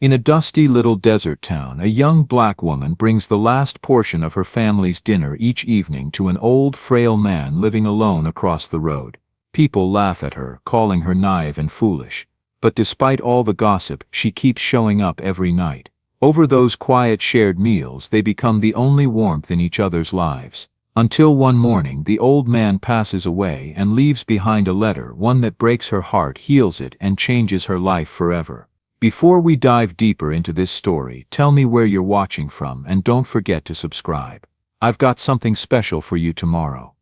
In a dusty little desert town, a young black woman brings the last portion of her family's dinner each evening to an old, frail man living alone across the road. People laugh at her, calling her naive and foolish. But despite all the gossip, she keeps showing up every night. Over those quiet shared meals, they become the only warmth in each other's lives. Until one morning the old man passes away and leaves behind a letter, one that breaks her heart, heals it, and changes her life forever. Before we dive deeper into this story, tell me where you're watching from and don't forget to subscribe. I've got something special for you tomorrow.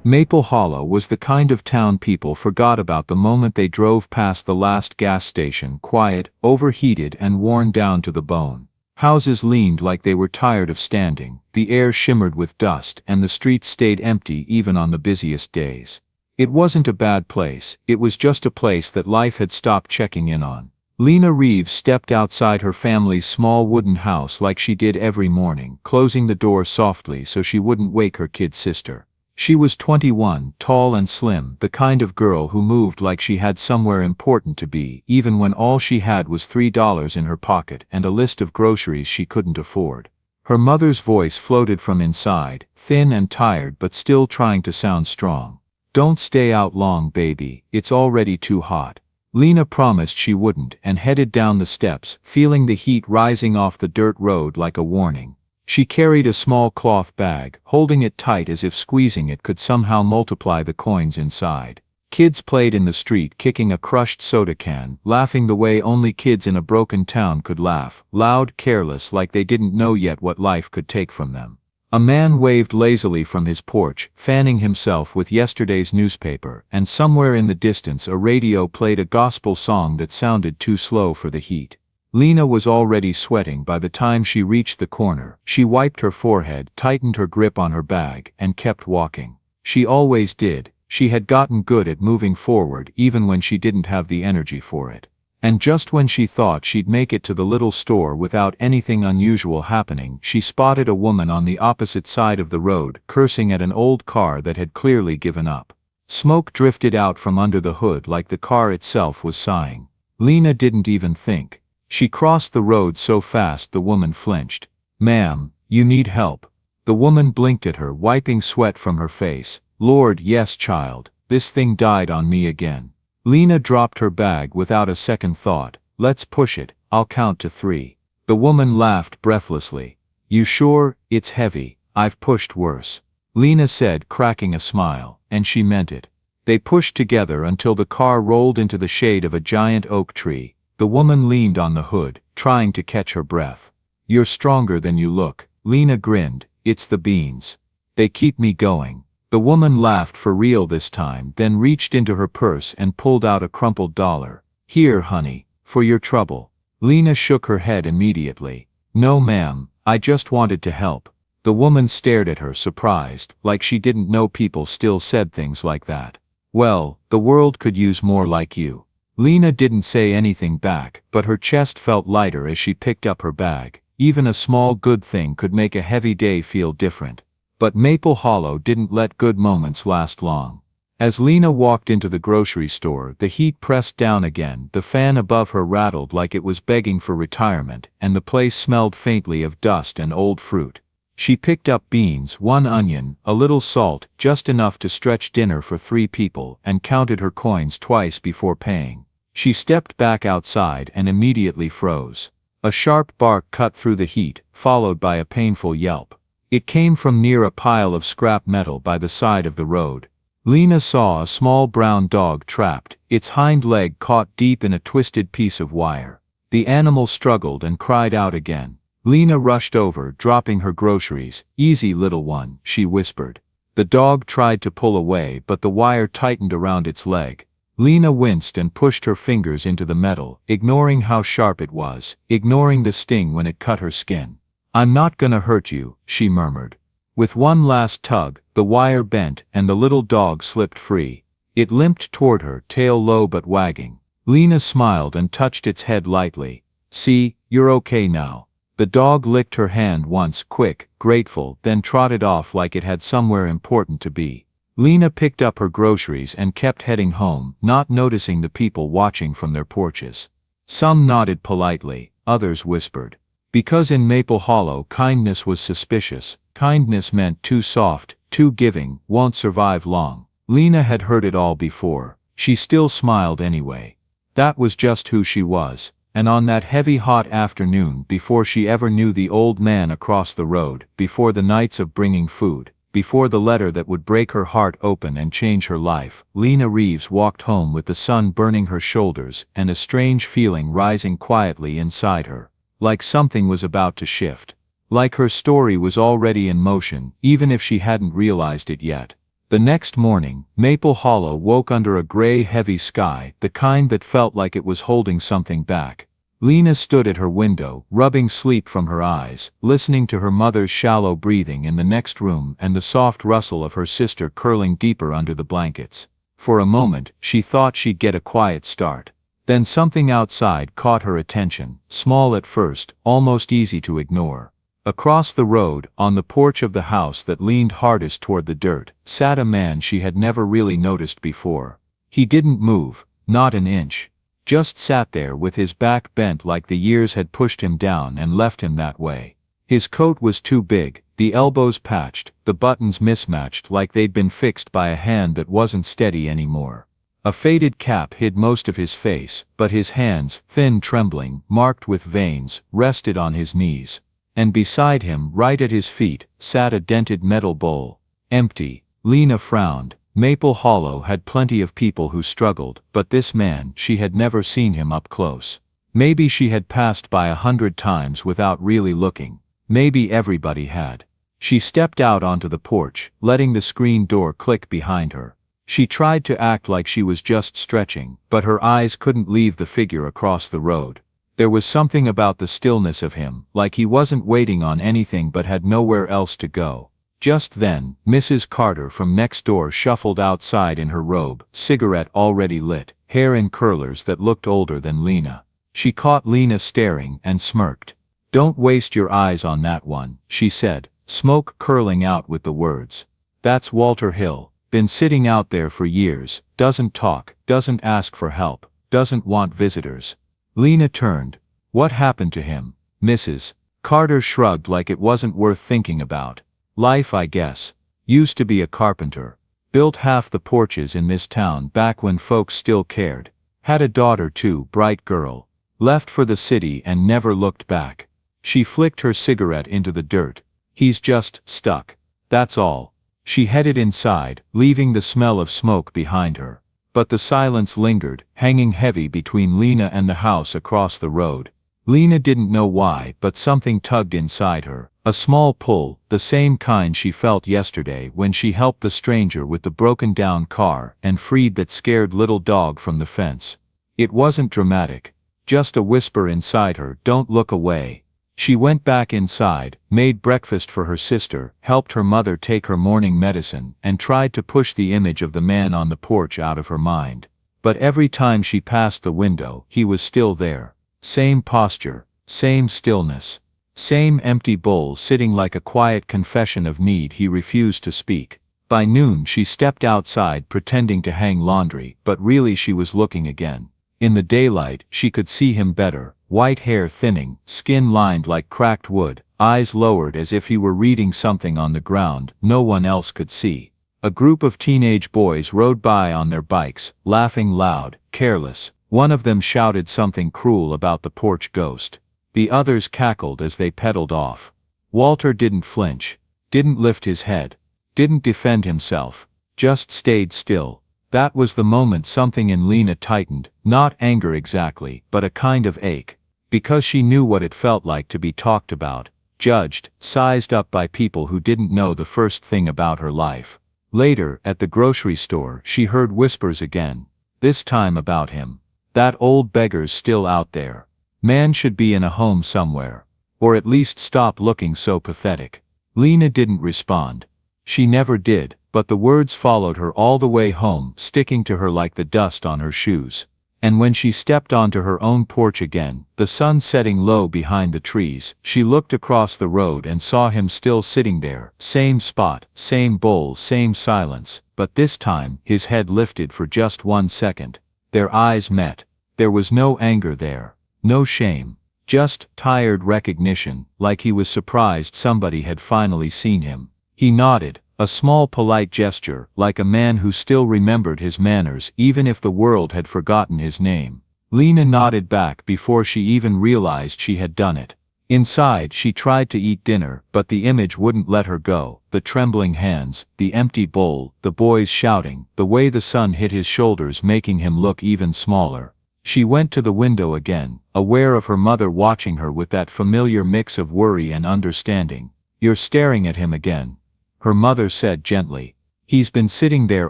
Maple Hollow was the kind of town people forgot about the moment they drove past the last gas station, quiet, overheated, and worn down to the bone. Houses leaned like they were tired of standing, the air shimmered with dust, and the streets stayed empty even on the busiest days. It wasn't a bad place, it was just a place that life had stopped checking in on. Lena Reeves stepped outside her family's small wooden house like she did every morning, closing the door softly so she wouldn't wake her kid sister. She was 21, tall and slim, the kind of girl who moved like she had somewhere important to be, even when all she had was $3 in her pocket and a list of groceries she couldn't afford. Her mother's voice floated from inside, thin and tired but still trying to sound strong. "Don't stay out long, baby, it's already too hot." Lena promised she wouldn't and headed down the steps, feeling the heat rising off the dirt road like a warning. She carried a small cloth bag, holding it tight as if squeezing it could somehow multiply the coins inside. Kids played in the street, kicking a crushed soda can, laughing the way only kids in a broken town could laugh, loud, careless, like they didn't know yet what life could take from them. A man waved lazily from his porch, fanning himself with yesterday's newspaper, and somewhere in the distance a radio played a gospel song that sounded too slow for the heat. Lena was already sweating by the time she reached the corner. She wiped her forehead, tightened her grip on her bag, and kept walking. She always did. She had gotten good at moving forward even when she didn't have the energy for it. And just when she thought she'd make it to the little store without anything unusual happening, she spotted a woman on the opposite side of the road, cursing at an old car that had clearly given up. Smoke drifted out from under the hood like the car itself was sighing. Lena didn't even think. She crossed the road so fast the woman flinched. "Ma'am, you need help." The woman blinked at her, wiping sweat from her face. "Lord, yes, child, this thing died on me again." Lena dropped her bag without a second thought. "Let's push it, I'll count to 3. The woman laughed breathlessly. "You sure? It's heavy, I've pushed worse," Lena said, cracking a smile, and she meant it. They pushed together until the car rolled into the shade of a giant oak tree. The woman leaned on the hood, trying to catch her breath. "You're stronger than you look," Lena grinned. "It's the beans. They keep me going." The woman laughed for real this time, then reached into her purse and pulled out a crumpled dollar. "Here, honey, for your trouble." Lena shook her head immediately. "No, ma'am, I just wanted to help." The woman stared at her, surprised, like she didn't know people still said things like that. "Well, the world could use more like you." Lena didn't say anything back, but her chest felt lighter as she picked up her bag. Even a small good thing could make a heavy day feel different. But Maple Hollow didn't let good moments last long. As Lena walked into the grocery store, the heat pressed down again, the fan above her rattled like it was begging for retirement, and the place smelled faintly of dust and old fruit. She picked up beans, 1 onion, a little salt, just enough to stretch dinner for 3 people, and counted her coins twice before paying. She stepped back outside and immediately froze. A sharp bark cut through the heat, followed by a painful yelp. It came from near a pile of scrap metal by the side of the road. Lena saw a small brown dog trapped, its hind leg caught deep in a twisted piece of wire. The animal struggled and cried out again. Lena rushed over, dropping her groceries. "Easy, little one," she whispered. The dog tried to pull away, but the wire tightened around its leg. Lena winced and pushed her fingers into the metal, ignoring how sharp it was, ignoring the sting when it cut her skin. "I'm not gonna hurt you," she murmured. With one last tug, the wire bent and the little dog slipped free. It limped toward her, tail low but wagging. Lena smiled and touched its head lightly. "See, you're okay now." The dog licked her hand once, quick, grateful, then trotted off like it had somewhere important to be. Lena picked up her groceries and kept heading home, not noticing the people watching from their porches. Some nodded politely, others whispered. Because in Maple Hollow kindness was suspicious, kindness meant too soft, too giving, won't survive long. Lena had heard it all before. She still smiled anyway. That was just who she was. And on that heavy hot afternoon, before she ever knew the old man across the road, before the nights of bringing food, before the letter that would break her heart open and change her life, Lena Reeves walked home with the sun burning her shoulders and a strange feeling rising quietly inside her. Like something was about to shift. Like her story was already in motion, even if she hadn't realized it yet. The next morning, Maple Hollow woke under a gray, heavy sky, the kind that felt like it was holding something back. Lena stood at her window, rubbing sleep from her eyes, listening to her mother's shallow breathing in the next room and the soft rustle of her sister curling deeper under the blankets. For a moment, she thought she'd get a quiet start. Then something outside caught her attention, small at first, almost easy to ignore. Across the road, on the porch of the house that leaned hardest toward the dirt, sat a man she had never really noticed before. He didn't move, not an inch. Just sat there with his back bent like the years had pushed him down and left him that way. His coat was too big, the elbows patched, the buttons mismatched like they'd been fixed by a hand that wasn't steady anymore. A faded cap hid most of his face, but his hands, thin, trembling, marked with veins, rested on his knees. And beside him, right at his feet, sat a dented metal bowl. Empty. Lena frowned. Maple Hollow had plenty of people who struggled, but this man, she had never seen him up close. Maybe she had passed by 100 times without really looking. Maybe everybody had. She stepped out onto the porch, letting the screen door click behind her. She tried to act like she was just stretching, but her eyes couldn't leave the figure across the road. There was something about the stillness of him, like he wasn't waiting on anything but had nowhere else to go. Just then, Mrs. Carter from next door shuffled outside in her robe, cigarette already lit, hair in curlers that looked older than Lena. She caught Lena staring and smirked. "Don't waste your eyes on that one," she said, smoke curling out with the words. "That's Walter Hill, been sitting out there for years, doesn't talk, doesn't ask for help, doesn't want visitors." Lena turned. "What happened to him, Mrs.?" Carter shrugged like it wasn't worth thinking about. "Life, I guess. Used to be a carpenter. Built half the porches in this town back when folks still cared. Had a daughter too, bright girl. Left for the city and never looked back." She flicked her cigarette into the dirt. "He's just stuck. That's all." She headed inside, leaving the smell of smoke behind her. But the silence lingered, hanging heavy between Lena and the house across the road. Lena didn't know why, but something tugged inside her. A small pull, the same kind she felt yesterday when she helped the stranger with the broken-down car and freed that scared little dog from the fence. It wasn't dramatic. Just a whisper inside her, "Don't look away." She went back inside, made breakfast for her sister, helped her mother take her morning medicine, and tried to push the image of the man on the porch out of her mind. But every time she passed the window, he was still there. Same posture, same stillness. Same empty bowl sitting like a quiet confession of need he refused to speak. By noon she stepped outside pretending to hang laundry, but really she was looking again. In the daylight, she could see him better, white hair thinning, skin lined like cracked wood, eyes lowered as if he were reading something on the ground no one else could see. A group of teenage boys rode by on their bikes, laughing loud, careless. One of them shouted something cruel about the porch ghost. The others cackled as they pedaled off. Walter didn't flinch, didn't lift his head, didn't defend himself, just stayed still. That was the moment something in Lena tightened, not anger exactly, but a kind of ache. Because she knew what it felt like to be talked about, judged, sized up by people who didn't know the first thing about her life. Later, at the grocery store, she heard whispers again. This time about him. That old beggar's still out there. Man should be in a home somewhere. Or at least stop looking so pathetic. Lena didn't respond. She never did, but the words followed her all the way home, sticking to her like the dust on her shoes. And when she stepped onto her own porch again, the sun setting low behind the trees, she looked across the road and saw him still sitting there, same spot, same bowl, same silence, but this time, his head lifted for just 1 second. Their eyes met. There was no anger there. No shame. Just tired recognition, like he was surprised somebody had finally seen him. He nodded, a small polite gesture, like a man who still remembered his manners even if the world had forgotten his name. Lena nodded back before she even realized she had done it. Inside she tried to eat dinner, but the image wouldn't let her go. The trembling hands, the empty bowl, the boys shouting, the way the sun hit his shoulders making him look even smaller. She went to the window again, aware of her mother watching her with that familiar mix of worry and understanding. "You're staring at him again," her mother said gently. "He's been sitting there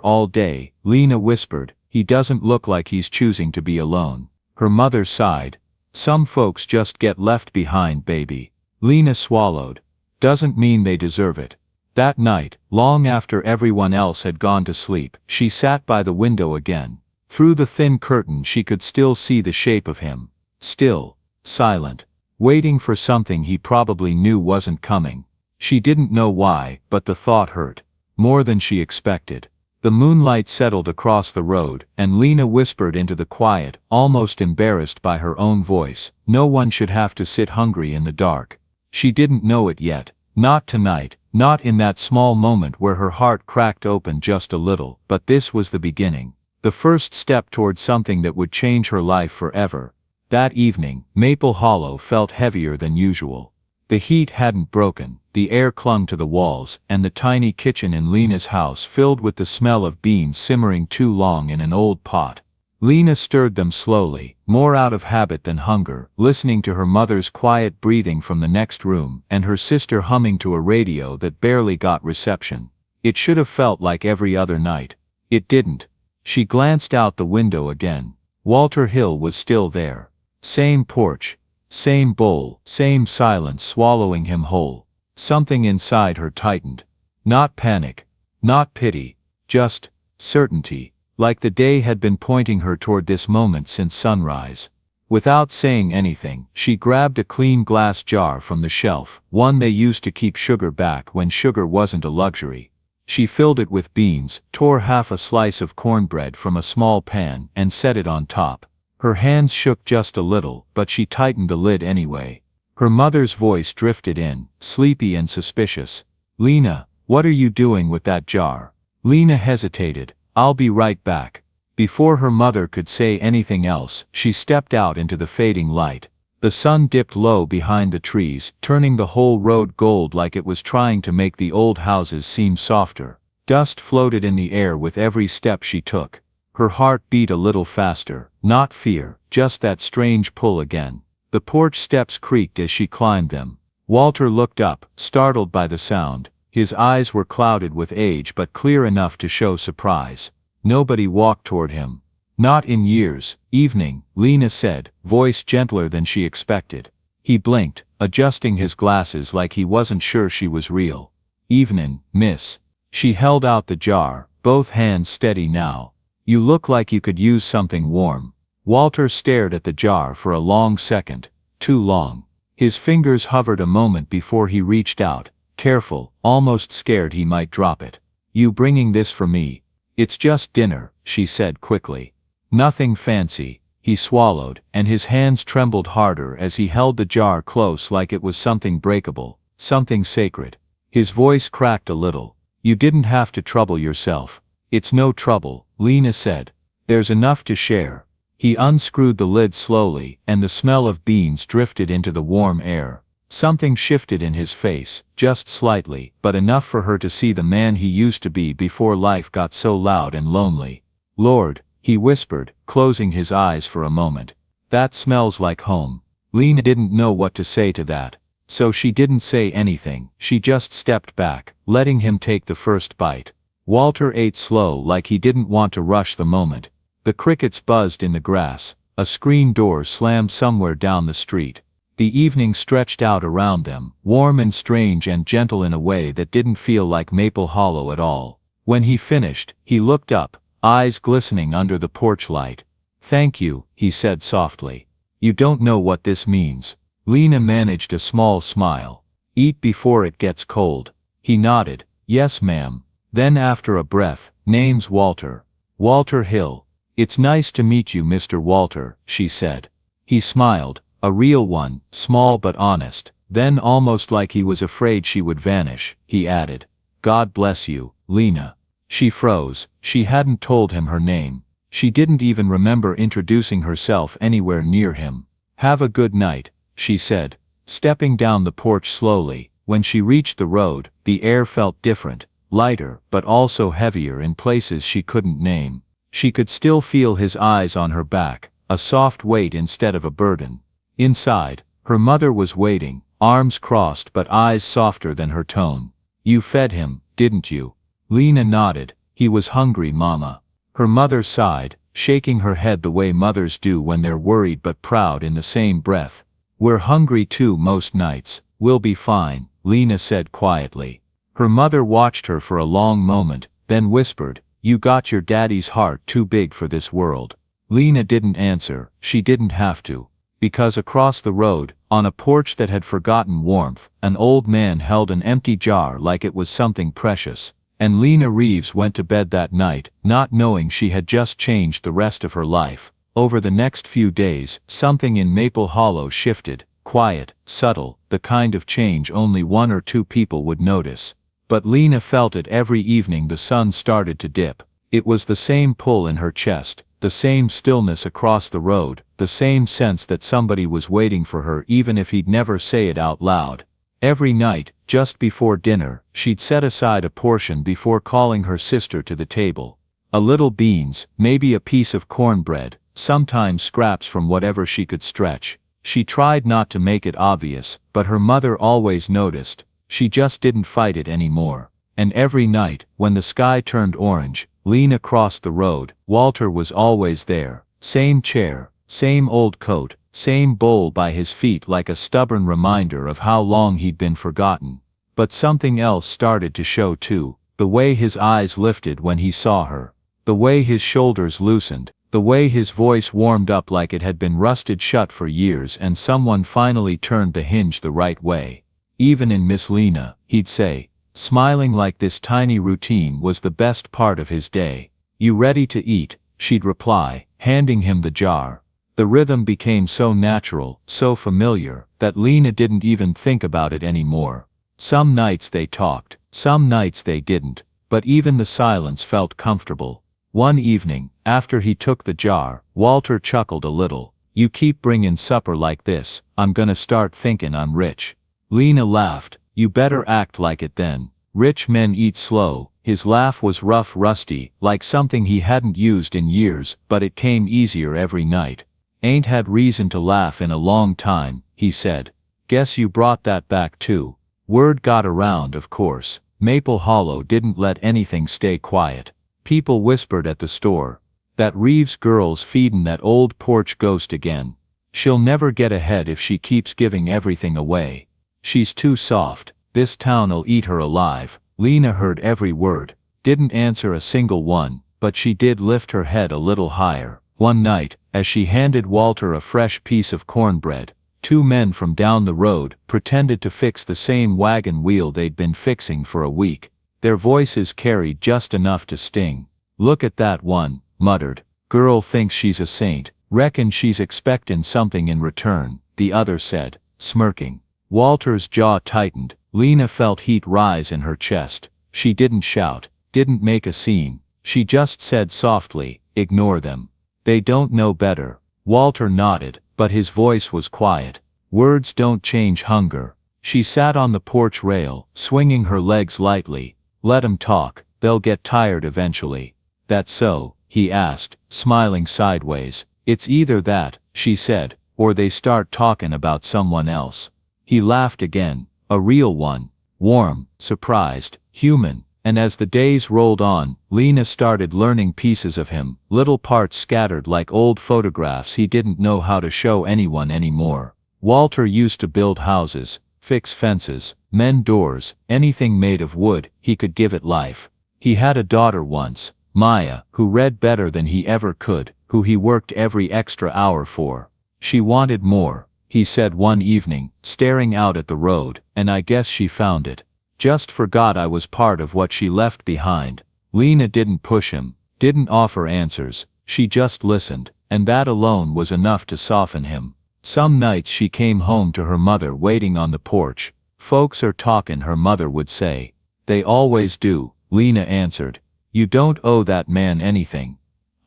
all day," Lena whispered. "He doesn't look like he's choosing to be alone." Her mother sighed. "Some folks just get left behind, baby." Lena swallowed. "Doesn't mean they deserve it." That night, long after everyone else had gone to sleep, she sat by the window again. Through the thin curtain she could still see the shape of him. Still, silent, waiting for something he probably knew wasn't coming. She didn't know why, but the thought hurt. More than she expected. The moonlight settled across the road, and Lena whispered into the quiet, almost embarrassed by her own voice, "No one should have to sit hungry in the dark." She didn't know it yet. Not tonight, not in that small moment where her heart cracked open just a little, but this was the beginning. The first step toward something that would change her life forever. That evening, Maple Hollow felt heavier than usual. The heat hadn't broken, the air clung to the walls, and the tiny kitchen in Lena's house filled with the smell of beans simmering too long in an old pot. Lena stirred them slowly, more out of habit than hunger, listening to her mother's quiet breathing from the next room, and her sister humming to a radio that barely got reception. It should have felt like every other night. It didn't. She glanced out the window again. Walter Hill was still there. Same porch. Same bowl, same silence swallowing him whole. Something inside her tightened. Not panic. Not pity. Just certainty. Like the day had been pointing her toward this moment since sunrise. Without saying anything, she grabbed a clean glass jar from the shelf, one they used to keep sugar back when sugar wasn't a luxury. She filled it with beans, tore half a slice of cornbread from a small pan, and set it on top. Her hands shook just a little, but she tightened the lid anyway. Her mother's voice drifted in, sleepy and suspicious. "Lena, what are you doing with that jar?" Lena hesitated. "I'll be right back." Before her mother could say anything else, she stepped out into the fading light. The sun dipped low behind the trees, turning the whole road gold like it was trying to make the old houses seem softer. Dust floated in the air with every step she took. Her heart beat a little faster, not fear, just that strange pull again. The porch steps creaked as she climbed them. Walter looked up, startled by the sound. His eyes were clouded with age but clear enough to show surprise. Nobody walked toward him. "Not in years." "Evening," Lena said, voice gentler than she expected. He blinked, adjusting his glasses like he wasn't sure she was real. "Evenin', miss." She held out the jar, both hands steady now. "You look like you could use something warm." Walter stared at the jar for a long second. Too long. His fingers hovered a moment before he reached out, careful, almost scared he might drop it. "You bringing this for me?" "It's just dinner," she said quickly. "Nothing fancy." He swallowed, and his hands trembled harder as he held the jar close like it was something breakable, something sacred. His voice cracked a little. "You didn't have to trouble yourself." "It's no trouble," Lena said. "There's enough to share." He unscrewed the lid slowly, and the smell of beans drifted into the warm air. Something shifted in his face, just slightly, but enough for her to see the man he used to be before life got so loud and lonely. "Lord," he whispered, closing his eyes for a moment. "That smells like home." Lena didn't know what to say to that. So she didn't say anything, she just stepped back, letting him take the first bite. Walter ate slow like he didn't want to rush the moment. The crickets buzzed in the grass. A screen door slammed somewhere down the street. The evening stretched out around them, warm and strange and gentle in a way that didn't feel like Maple Hollow at all. When he finished, he looked up, eyes glistening under the porch light. "Thank you," he said softly. "You don't know what this means." Lena managed a small smile. "Eat before it gets cold." He nodded. "Yes, ma'am." Then after a breath, "Name's Walter. Walter Hill." "It's nice to meet you, Mr. Walter," she said. He smiled, a real one, small but honest. Then, almost like he was afraid she would vanish, he added, "God bless you, Lena." She froze. She hadn't told him her name. She didn't even remember introducing herself anywhere near him. "Have a good night," she said, stepping down the porch slowly. When she reached the road, the air felt different, lighter, but also heavier in places she couldn't name. She could still feel his eyes on her back, a soft weight instead of a burden. Inside, her mother was waiting, arms crossed but eyes softer than her tone. "You fed him, didn't you?" Lena nodded. "He was hungry, Mama." Her mother sighed, shaking her head the way mothers do when they're worried but proud in the same breath. "We're hungry too most nights. We'll be fine," Lena said quietly. Her mother watched her for a long moment, then whispered, "You got your daddy's heart too big for this world." Lena didn't answer. She didn't have to. Because across the road, on a porch that had forgotten warmth, an old man held an empty jar like it was something precious. And Lena Reeves went to bed that night, not knowing she had just changed the rest of her life. Over the next few days, something in Maple Hollow shifted, quiet, subtle, the kind of change only one or two people would notice. But Lena felt it every evening the sun started to dip. It was the same pull in her chest, the same stillness across the road, the same sense that somebody was waiting for her even if he'd never say it out loud. Every night, just before dinner, she'd set aside a portion before calling her sister to the table. A little beans, maybe a piece of cornbread, sometimes scraps from whatever she could stretch. She tried not to make it obvious, but her mother always noticed. She just didn't fight it anymore. And every night, when the sky turned orange, Lena crossed the road. Walter was always there. Same chair, same old coat, same bowl by his feet, like a stubborn reminder of how long he'd been forgotten. But something else started to show too, the way his eyes lifted when he saw her, the way his shoulders loosened, the way his voice warmed up like it had been rusted shut for years and someone finally turned the hinge the right way. "Even in Miss Lena," he'd say, smiling like this tiny routine was the best part of his day. "You ready to eat?" she'd reply, handing him the jar. The rhythm became so natural, so familiar, that Lena didn't even think about it anymore. Some nights they talked, some nights they didn't, but even the silence felt comfortable. One evening, after he took the jar, Walter chuckled a little. "You keep bringin' supper like this, I'm gonna start thinkin' I'm rich." Lena laughed. "You better act like it then. Rich men eat slow." His laugh was rough, rusty, like something he hadn't used in years, but it came easier every night. "Ain't had reason to laugh in a long time," he said. "Guess you brought that back too." Word got around, of course. Maple Hollow didn't let anything stay quiet. People whispered at the store, "That Reeves girl's feedin' that old porch ghost again. She'll never get ahead if she keeps giving everything away. She's too soft, this town'll eat her alive." Lena heard every word, didn't answer a single one, but she did lift her head a little higher. One night, as she handed Walter a fresh piece of cornbread, two men from down the road pretended to fix the same wagon wheel they'd been fixing for a week. Their voices carried just enough to sting. "Look at that one," muttered. "Girl thinks she's a saint, reckon she's expectin' something in return," the other said, smirking. Walter's jaw tightened. Lena felt heat rise in her chest. She didn't shout, didn't make a scene. She just said softly, "Ignore them. They don't know better." Walter nodded, but his voice was quiet. "Words don't change hunger." She sat on the porch rail, swinging her legs lightly. "Let 'em talk, they'll get tired eventually." "That so?" he asked, smiling sideways. "It's either that," she said, "or they start talking about someone else." He laughed again, a real one, warm, surprised, human. And as the days rolled on, Lena started learning pieces of him, little parts scattered like old photographs he didn't know how to show anyone anymore. Walter used to build houses, fix fences, mend doors, anything made of wood, he could give it life. He had a daughter once, Maya, who read better than he ever could, who he worked every extra hour for. She wanted more, he said one evening, staring out at the road, and I guess she found it. Just forgot I was part of what she left behind. Lena didn't push him, didn't offer answers, she just listened, and that alone was enough to soften him. Some nights she came home to her mother waiting on the porch. "Folks are talkin'," her mother would say. "They always do," Lena answered. "You don't owe that man anything."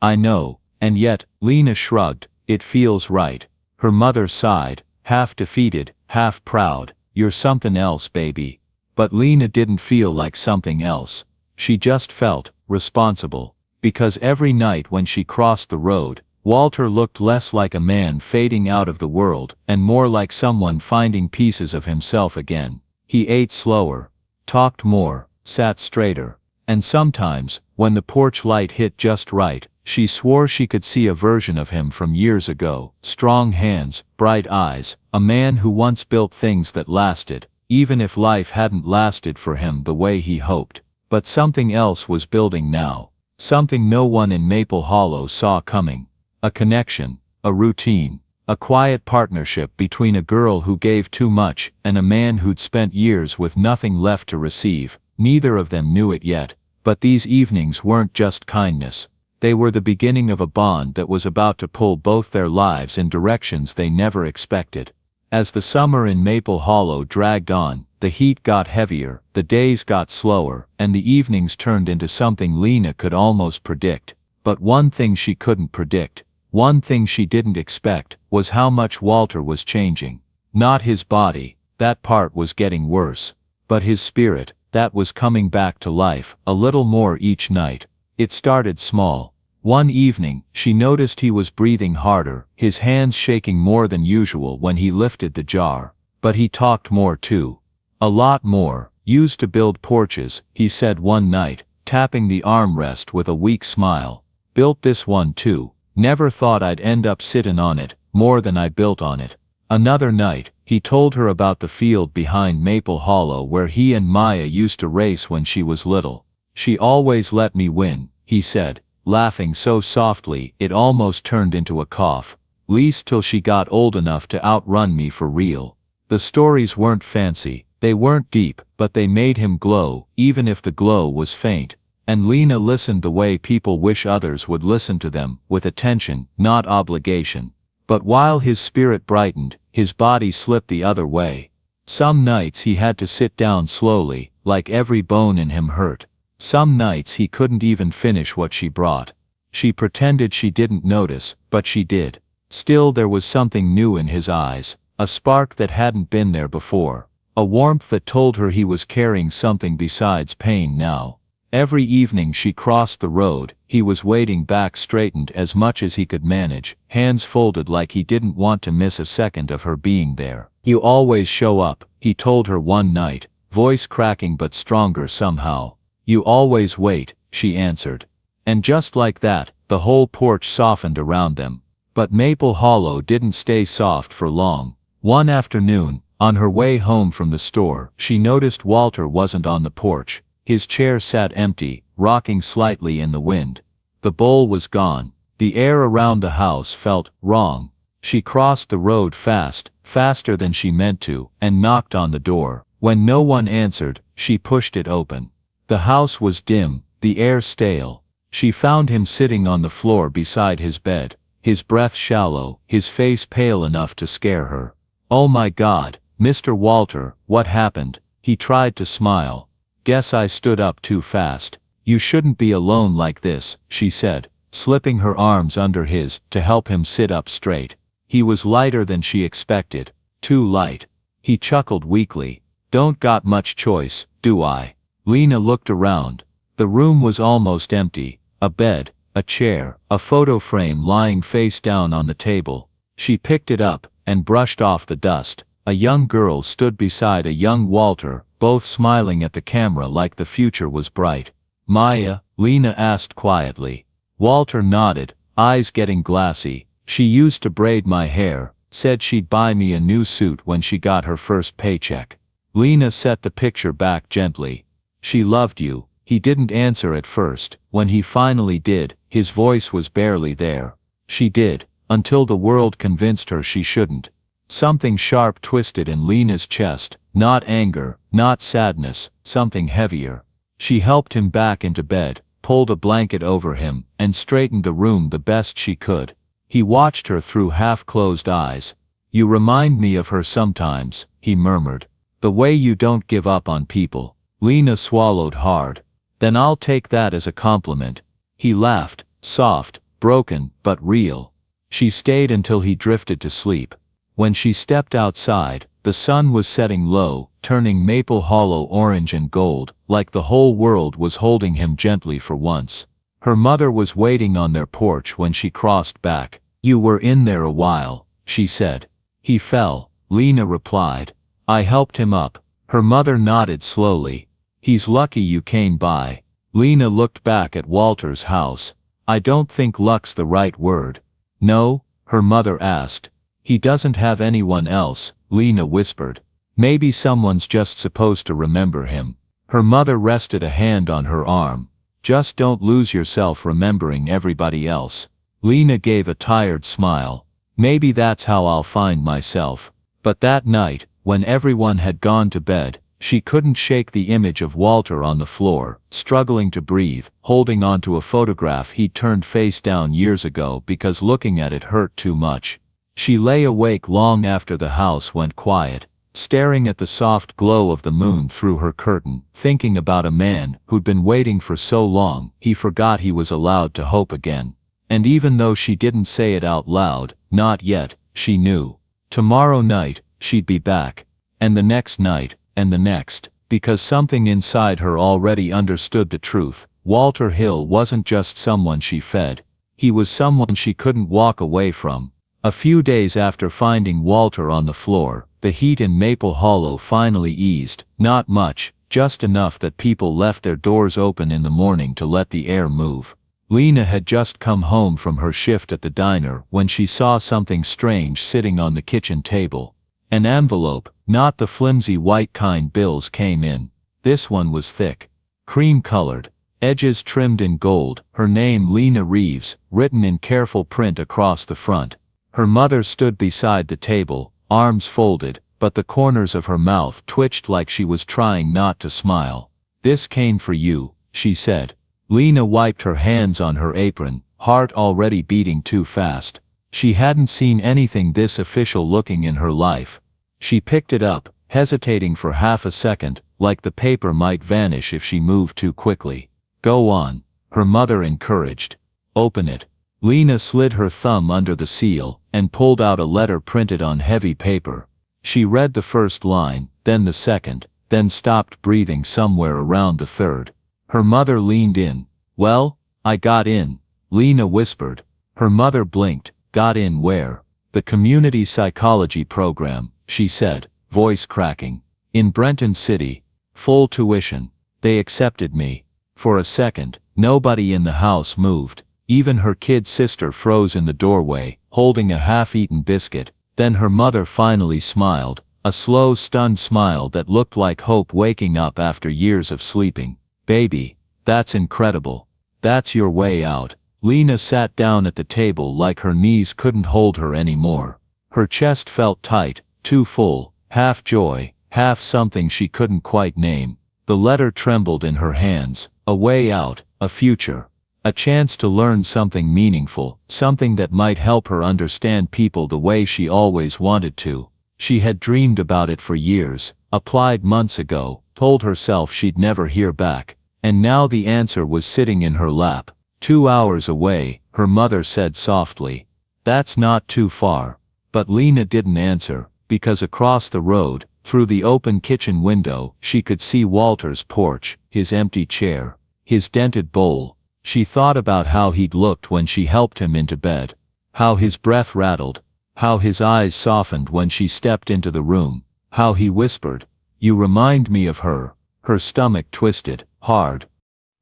"I know, and yet," Lena shrugged, "it feels right." Her mother sighed, half defeated, half proud. "You're something else, baby." But Lena didn't feel like something else. She just felt responsible. Because every night when she crossed the road, Walter looked less like a man fading out of the world and more like someone finding pieces of himself again. He ate slower, talked more, sat straighter, and sometimes, when the porch light hit just right, she swore she could see a version of him from years ago. Strong hands, bright eyes, a man who once built things that lasted, even if life hadn't lasted for him the way he hoped. But something else was building now. Something no one in Maple Hollow saw coming. A connection, a routine, a quiet partnership between a girl who gave too much and a man who'd spent years with nothing left to receive. Neither of them knew it yet, but these evenings weren't just kindness. They were the beginning of a bond that was about to pull both their lives in directions they never expected. As the summer in Maple Hollow dragged on, the heat got heavier, the days got slower, and the evenings turned into something Lena could almost predict. But one thing she couldn't predict, one thing she didn't expect, was how much Walter was changing. Not his body, that part was getting worse, but his spirit, that was coming back to life, a little more each night. It started small. One evening, she noticed he was breathing harder, his hands shaking more than usual when he lifted the jar. But he talked more too. A lot more. "Used to build porches," he said one night, tapping the armrest with a weak smile. "Built this one too. Never thought I'd end up sittin' on it, more than I built on it." Another night, he told her about the field behind Maple Hollow where he and Maya used to race when she was little. "She always let me win," he said, laughing so softly it almost turned into a cough. "Least till she got old enough to outrun me for real." The stories weren't fancy, they weren't deep, but they made him glow, even if the glow was faint. And Lena listened the way people wish others would listen to them, with attention, not obligation. But while his spirit brightened, his body slipped the other way. Some nights he had to sit down slowly, like every bone in him hurt. Some nights he couldn't even finish what she brought. She pretended she didn't notice, but she did. Still there was something new in his eyes, a spark that hadn't been there before. A warmth that told her he was carrying something besides pain now. Every evening she crossed the road, he was waiting back straightened as much as he could manage, hands folded like he didn't want to miss a second of her being there. "You always show up," he told her one night, voice cracking but stronger somehow. "You always wait," she answered. And just like that, the whole porch softened around them. But Maple Hollow didn't stay soft for long. One afternoon, on her way home from the store, she noticed Walter wasn't on the porch. His chair sat empty, rocking slightly in the wind. The bowl was gone. The air around the house felt wrong. She crossed the road fast, faster than she meant to, and knocked on the door. When no one answered, she pushed it open. The house was dim, the air stale. She found him sitting on the floor beside his bed, his breath shallow, his face pale enough to scare her. "Oh my God, Mr. Walter, what happened?" He tried to smile. "Guess I stood up too fast. You shouldn't be alone like this," she said, slipping her arms under his to help him sit up straight. He was lighter than she expected, too light. He chuckled weakly. "Don't got much choice, do I?" Lena looked around. The room was almost empty. A bed, a chair, a photo frame lying face down on the table. She picked it up and brushed off the dust. A young girl stood beside a young Walter, both smiling at the camera like the future was bright. "Maya?" Lena asked quietly. Walter nodded, eyes getting glassy. "She used to braid my hair, said she'd buy me a new suit when she got her first paycheck." Lena set the picture back gently. "She loved you." He didn't answer at first. When he finally did, his voice was barely there. "She did, until the world convinced her she shouldn't." Something sharp twisted in Lena's chest, not anger, not sadness, something heavier. She helped him back into bed, pulled a blanket over him and straightened the room the best she could. He watched her through half-closed eyes. "You remind me of her sometimes," he murmured. "The way you don't give up on people." Lena swallowed hard. "Then I'll take that as a compliment." He laughed, soft, broken, but real. She stayed until he drifted to sleep. When she stepped outside, the sun was setting low, turning Maple Hollow orange and gold, like the whole world was holding him gently for once. Her mother was waiting on their porch when she crossed back. "You were in there a while," she said. "He fell," Lena replied. "I helped him up." Her mother nodded slowly. "He's lucky you came by." Lena looked back at Walter's house. "I don't think luck's the right word." "No?" her mother asked. "He doesn't have anyone else," Lena whispered. "Maybe someone's just supposed to remember him." Her mother rested a hand on her arm. "Just don't lose yourself remembering everybody else." Lena gave a tired smile. "Maybe that's how I'll find myself." But that night, when everyone had gone to bed, she couldn't shake the image of Walter on the floor, struggling to breathe, holding onto a photograph he'd turned face down years ago because looking at it hurt too much. She lay awake long after the house went quiet, staring at the soft glow of the moon through her curtain, thinking about a man who'd been waiting for so long he forgot he was allowed to hope again. And even though she didn't say it out loud, not yet, she knew. Tomorrow night, she'd be back. And the next night, and the next, because something inside her already understood the truth. Walter Hill wasn't just someone she fed. He was someone she couldn't walk away from. A few days after finding Walter on the floor, the heat in Maple Hollow finally eased, not much, just enough that people left their doors open in the morning to let the air move. Lena had just come home from her shift at the diner when she saw something strange sitting on the kitchen table. An envelope, not the flimsy white kind bills came in. This one was thick, cream-colored, edges trimmed in gold, her name Lena Reeves, written in careful print across the front. Her mother stood beside the table, arms folded, but the corners of her mouth twitched like she was trying not to smile. "This came for you," she said. Lena wiped her hands on her apron, heart already beating too fast. She hadn't seen anything this official looking in her life. She picked it up, hesitating for half a second, like the paper might vanish if she moved too quickly. "Go on," her mother encouraged. "Open it." Lena slid her thumb under the seal, and pulled out a letter printed on heavy paper. She read the first line, then the second, then stopped breathing somewhere around the third. Her mother leaned in. "Well, I got in," Lena whispered. Her mother blinked. "Got in where?" "The community psychology program," she said, voice cracking. "In Brenton City. Full tuition. They accepted me." For a second, nobody in the house moved. Even her kid sister froze in the doorway, holding a half-eaten biscuit. Then her mother finally smiled, a slow, stunned smile that looked like hope waking up after years of sleeping. "Baby, that's incredible. That's your way out." Lena sat down at the table like her knees couldn't hold her anymore. Her chest felt tight, too full, half joy, half something she couldn't quite name. The letter trembled in her hands. A way out, a future. A chance to learn something meaningful, something that might help her understand people the way she always wanted to. She had dreamed about it for years, applied months ago, told herself she'd never hear back. And now the answer was sitting in her lap. 2 hours away, her mother said softly. "That's not too far." But Lena didn't answer, because across the road, through the open kitchen window, she could see Walter's porch, his empty chair, his dented bowl. She thought about how he'd looked when she helped him into bed. How his breath rattled. How his eyes softened when she stepped into the room. How he whispered, "You remind me of her." Her stomach twisted, hard.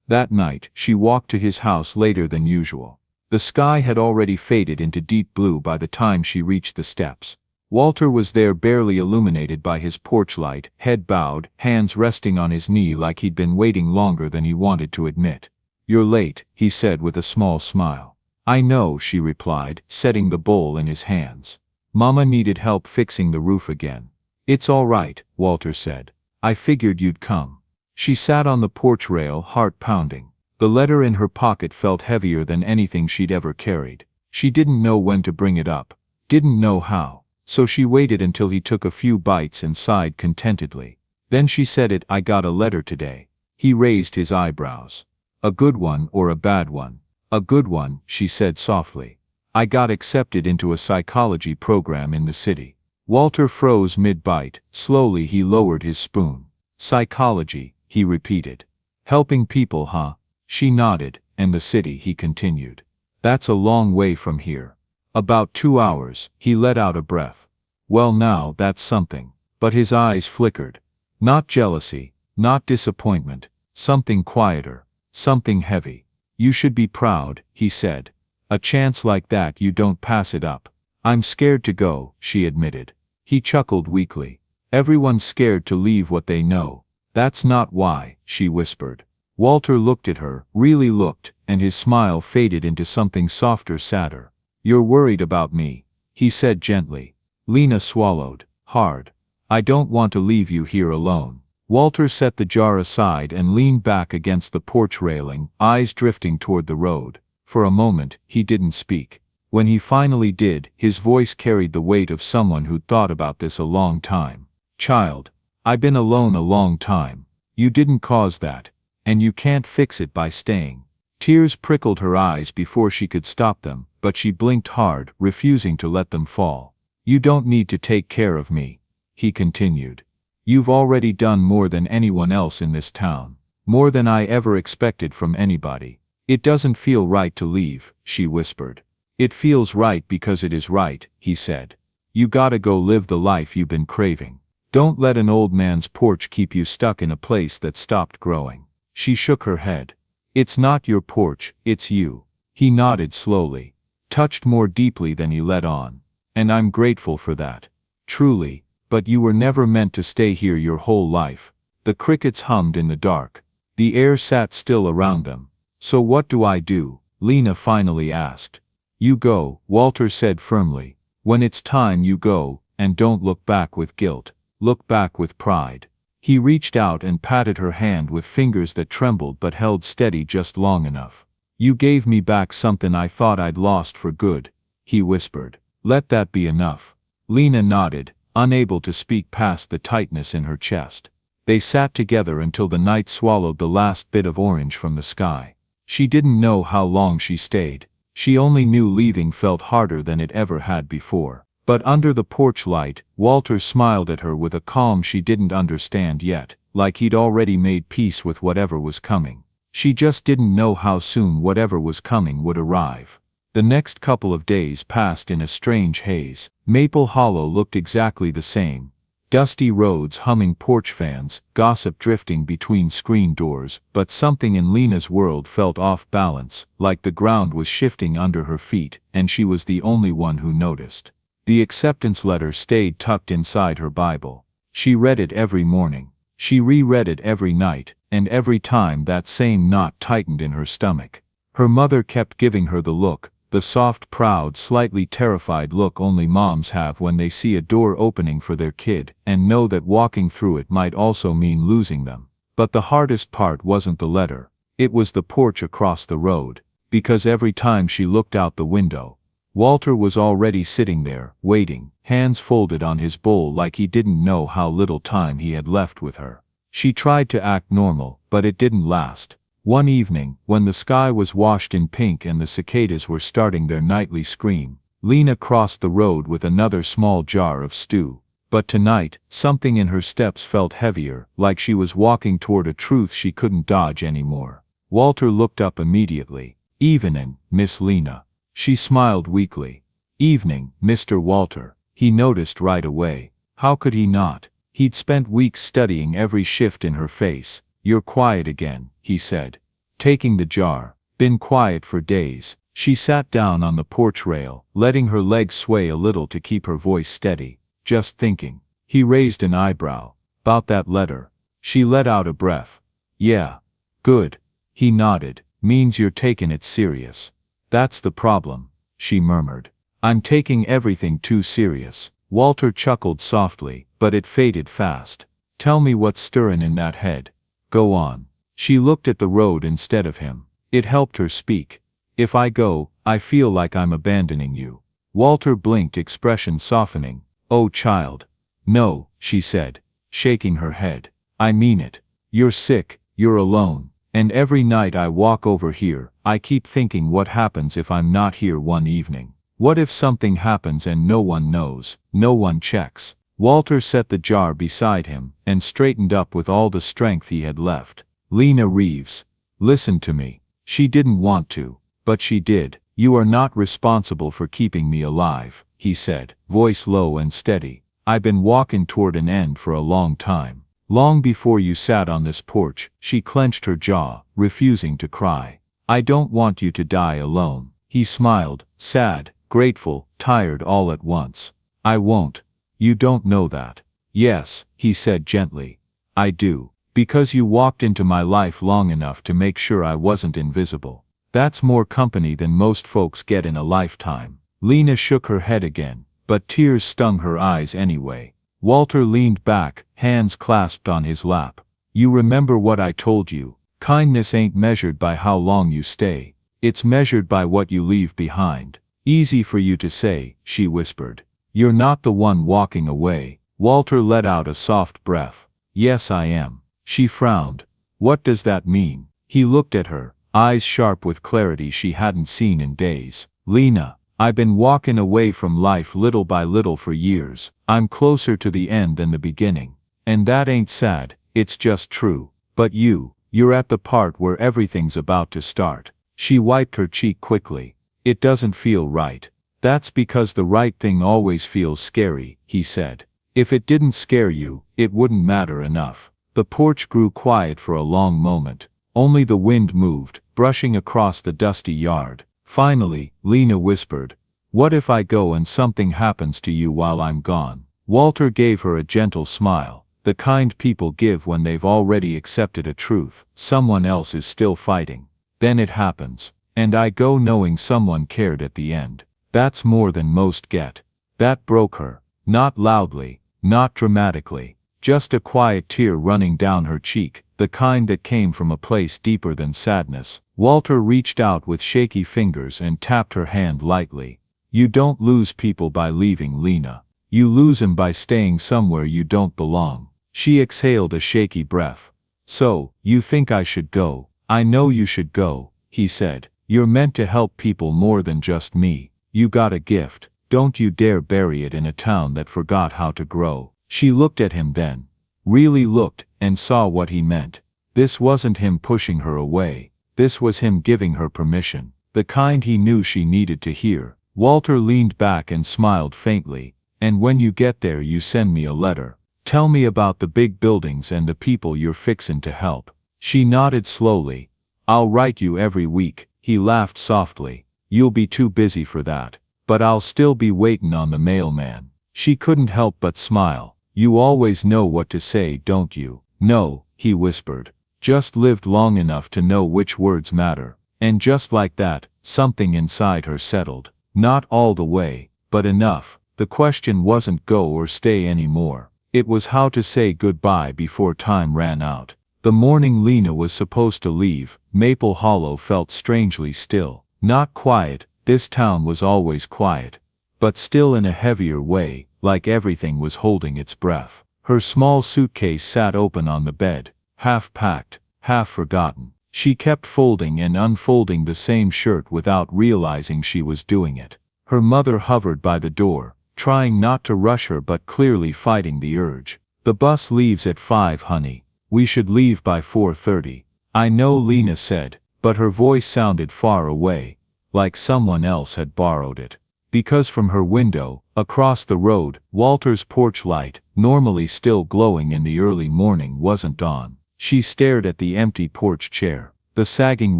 That night, she walked to his house later than usual. The sky had already faded into deep blue by the time she reached the steps. Walter was there, barely illuminated by his porch light, head bowed, hands resting on his knee like he'd been waiting longer than he wanted to admit. "You're late," he said with a small smile. "I know," she replied, setting the bowl in his hands. "Mama needed help fixing the roof again." "It's all right," Walter said. "I figured you'd come." She sat on the porch rail, heart pounding. The letter in her pocket felt heavier than anything she'd ever carried. She didn't know when to bring it up, didn't know how, so she waited until he took a few bites and sighed contentedly. Then she said it. "I got a letter today." He raised his eyebrows. "A good one or a bad one?" "A good one," she said softly. "I got accepted into a psychology program in the city." Walter froze mid-bite. Slowly he lowered his spoon. "Psychology," he repeated. "Helping people, huh?" She nodded. "And the city," he continued. "That's a long way from here." "About 2 hours," he let out a breath. "Well now, that's something." But his eyes flickered. Not jealousy, not disappointment, something quieter, something heavy. "You should be proud," he said. "A chance like that, you don't pass it up." "I'm scared to go," she admitted. He chuckled weakly. "Everyone's scared to leave what they know." "That's not why," she whispered. Walter looked at her, really looked, and his smile faded into something softer, sadder. "You're worried about me," he said gently. Lena swallowed hard. "I don't want to leave you here alone." Walter set the jar aside and leaned back against the porch railing, eyes drifting toward the road. For a moment, he didn't speak. When he finally did, his voice carried the weight of someone who'd thought about this a long time. "Child, I've been alone a long time. You didn't cause that. And you can't fix it by staying." Tears prickled her eyes before she could stop them, but she blinked hard, refusing to let them fall. "You don't need to take care of me," he continued. "You've already done more than anyone else in this town. More than I ever expected from anybody." "It doesn't feel right to leave," she whispered. "It feels right because it is right," he said. "You gotta go live the life you've been craving. Don't let an old man's porch keep you stuck in a place that stopped growing." She shook her head. "It's not your porch, it's you." He nodded slowly, touched more deeply than he let on. "And I'm grateful for that. Truly, but you were never meant to stay here your whole life." The crickets hummed in the dark. The air sat still around them. "So what do I do?" Lena finally asked. "You go," Walter said firmly. "When it's time you go, and don't look back with guilt. Look back with pride." He reached out and patted her hand with fingers that trembled but held steady just long enough. "You gave me back something I thought I'd lost for good," he whispered. "Let that be enough." Lena nodded, unable to speak past the tightness in her chest. They sat together until the night swallowed the last bit of orange from the sky. She didn't know how long she stayed. She only knew leaving felt harder than it ever had before. But under the porch light, Walter smiled at her with a calm she didn't understand yet, like he'd already made peace with whatever was coming. She just didn't know how soon whatever was coming would arrive. The next couple of days passed in a strange haze. Maple Hollow looked exactly the same. Dusty roads humming porch fans, gossip drifting between screen doors, but something in Lena's world felt off balance, like the ground was shifting under her feet, and she was the only one who noticed. The acceptance letter stayed tucked inside her Bible. She read it every morning. She reread it every night, and every time that same knot tightened in her stomach. Her mother kept giving her the look, the soft, proud, slightly terrified look only moms have when they see a door opening for their kid and know that walking through it might also mean losing them. But the hardest part wasn't the letter. It was the porch across the road, because every time she looked out the window, Walter was already sitting there, waiting, hands folded on his bowl like he didn't know how little time he had left with her. She tried to act normal, but it didn't last. One evening, when the sky was washed in pink and the cicadas were starting their nightly scream, Lena crossed the road with another small jar of stew. But tonight, something in her steps felt heavier, like she was walking toward a truth she couldn't dodge anymore. Walter looked up immediately. "Evening, Miss Lena." She smiled weakly. "Evening, Mr. Walter." He noticed right away. How could he not? He'd spent weeks studying every shift in her face. "You're quiet again," he said, taking the jar. "Been quiet for days." She sat down on the porch rail, letting her legs sway a little to keep her voice steady. "Just thinking." He raised an eyebrow. "About that letter?" She let out a breath. "Yeah. Good." He nodded. "Means you're taking it serious." "That's the problem," she murmured. "I'm taking everything too serious." Walter chuckled softly, but it faded fast. "Tell me what's stirring in that head. Go on." She looked at the road instead of him. It helped her speak. If I go, I feel like I'm abandoning you. Walter blinked, expression softening. Oh child. No, she said, shaking her head. I mean it. You're sick, you're alone, and every night I walk over here, I keep thinking what happens if I'm not here one evening. What if something happens and no one knows, no one checks? Walter set the jar beside him and straightened up with all the strength he had left. Lena Reeves. Listen to me. She didn't want to, but she did. You are not responsible for keeping me alive, he said, voice low and steady. I've been walking toward an end for a long time. Long before you sat on this porch. She clenched her jaw, refusing to cry. I don't want you to die alone. He smiled, sad, grateful, tired all at once. I won't. You don't know that. Yes, he said gently. I do. Because you walked into my life long enough to make sure I wasn't invisible. That's more company than most folks get in a lifetime. Lena shook her head again, but tears stung her eyes anyway. Walter leaned back, hands clasped on his lap. You remember what I told you? Kindness ain't measured by how long you stay. It's measured by what you leave behind. Easy for you to say, she whispered. You're not the one walking away. Walter let out a soft breath. Yes, I am. She frowned. What does that mean? He looked at her, eyes sharp with clarity she hadn't seen in days. Lena, I've been walking away from life little by little for years. I'm closer to the end than the beginning. And that ain't sad, it's just true. But you're at the part where everything's about to start. She wiped her cheek quickly. It doesn't feel right. That's because the right thing always feels scary, he said. If it didn't scare you, it wouldn't matter enough. The porch grew quiet for a long moment. Only the wind moved, brushing across the dusty yard. Finally, Lena whispered, what if I go and something happens to you while I'm gone? Walter gave her a gentle smile, the kind people give when they've already accepted a truth. Someone else is still fighting. Then it happens. And I go knowing someone cared at the end. That's more than most get. That broke her. Not loudly, not dramatically. Just a quiet tear running down her cheek, the kind that came from a place deeper than sadness. Walter reached out with shaky fingers and tapped her hand lightly. You don't lose people by leaving, Lena. You lose them by staying somewhere you don't belong. She exhaled a shaky breath. So, you think I should go? I know you should go, he said. You're meant to help people more than just me. You got a gift. Don't you dare bury it in a town that forgot how to grow. She looked at him then. Really looked, and saw what he meant. This wasn't him pushing her away. This was him giving her permission. The kind he knew she needed to hear. Walter leaned back and smiled faintly. And when you get there you send me a letter. Tell me about the big buildings and the people you're fixin' to help. She nodded slowly. I'll write you every week. He laughed softly. You'll be too busy for that. But I'll still be waitin' on the mailman. She couldn't help but smile. You always know what to say, don't you? No, he whispered. Just lived long enough to know which words matter. And just like that, something inside her settled. Not all the way, but enough. The question wasn't go or stay anymore. It was how to say goodbye before time ran out. The morning Lena was supposed to leave, Maple Hollow felt strangely still. Not quiet, this town was always quiet. But still in a heavier way, like everything was holding its breath. Her small suitcase sat open on the bed, half packed, half forgotten. She kept folding and unfolding the same shirt without realizing she was doing it. Her mother hovered by the door, trying not to rush her but clearly fighting the urge. The bus leaves at 5, honey. We should leave by 4:30. I know, Lena said, but her voice sounded far away, like someone else had borrowed it. Because from her window, across the road, Walter's porch light, normally still glowing in the early morning, wasn't on. She stared at the empty porch chair, the sagging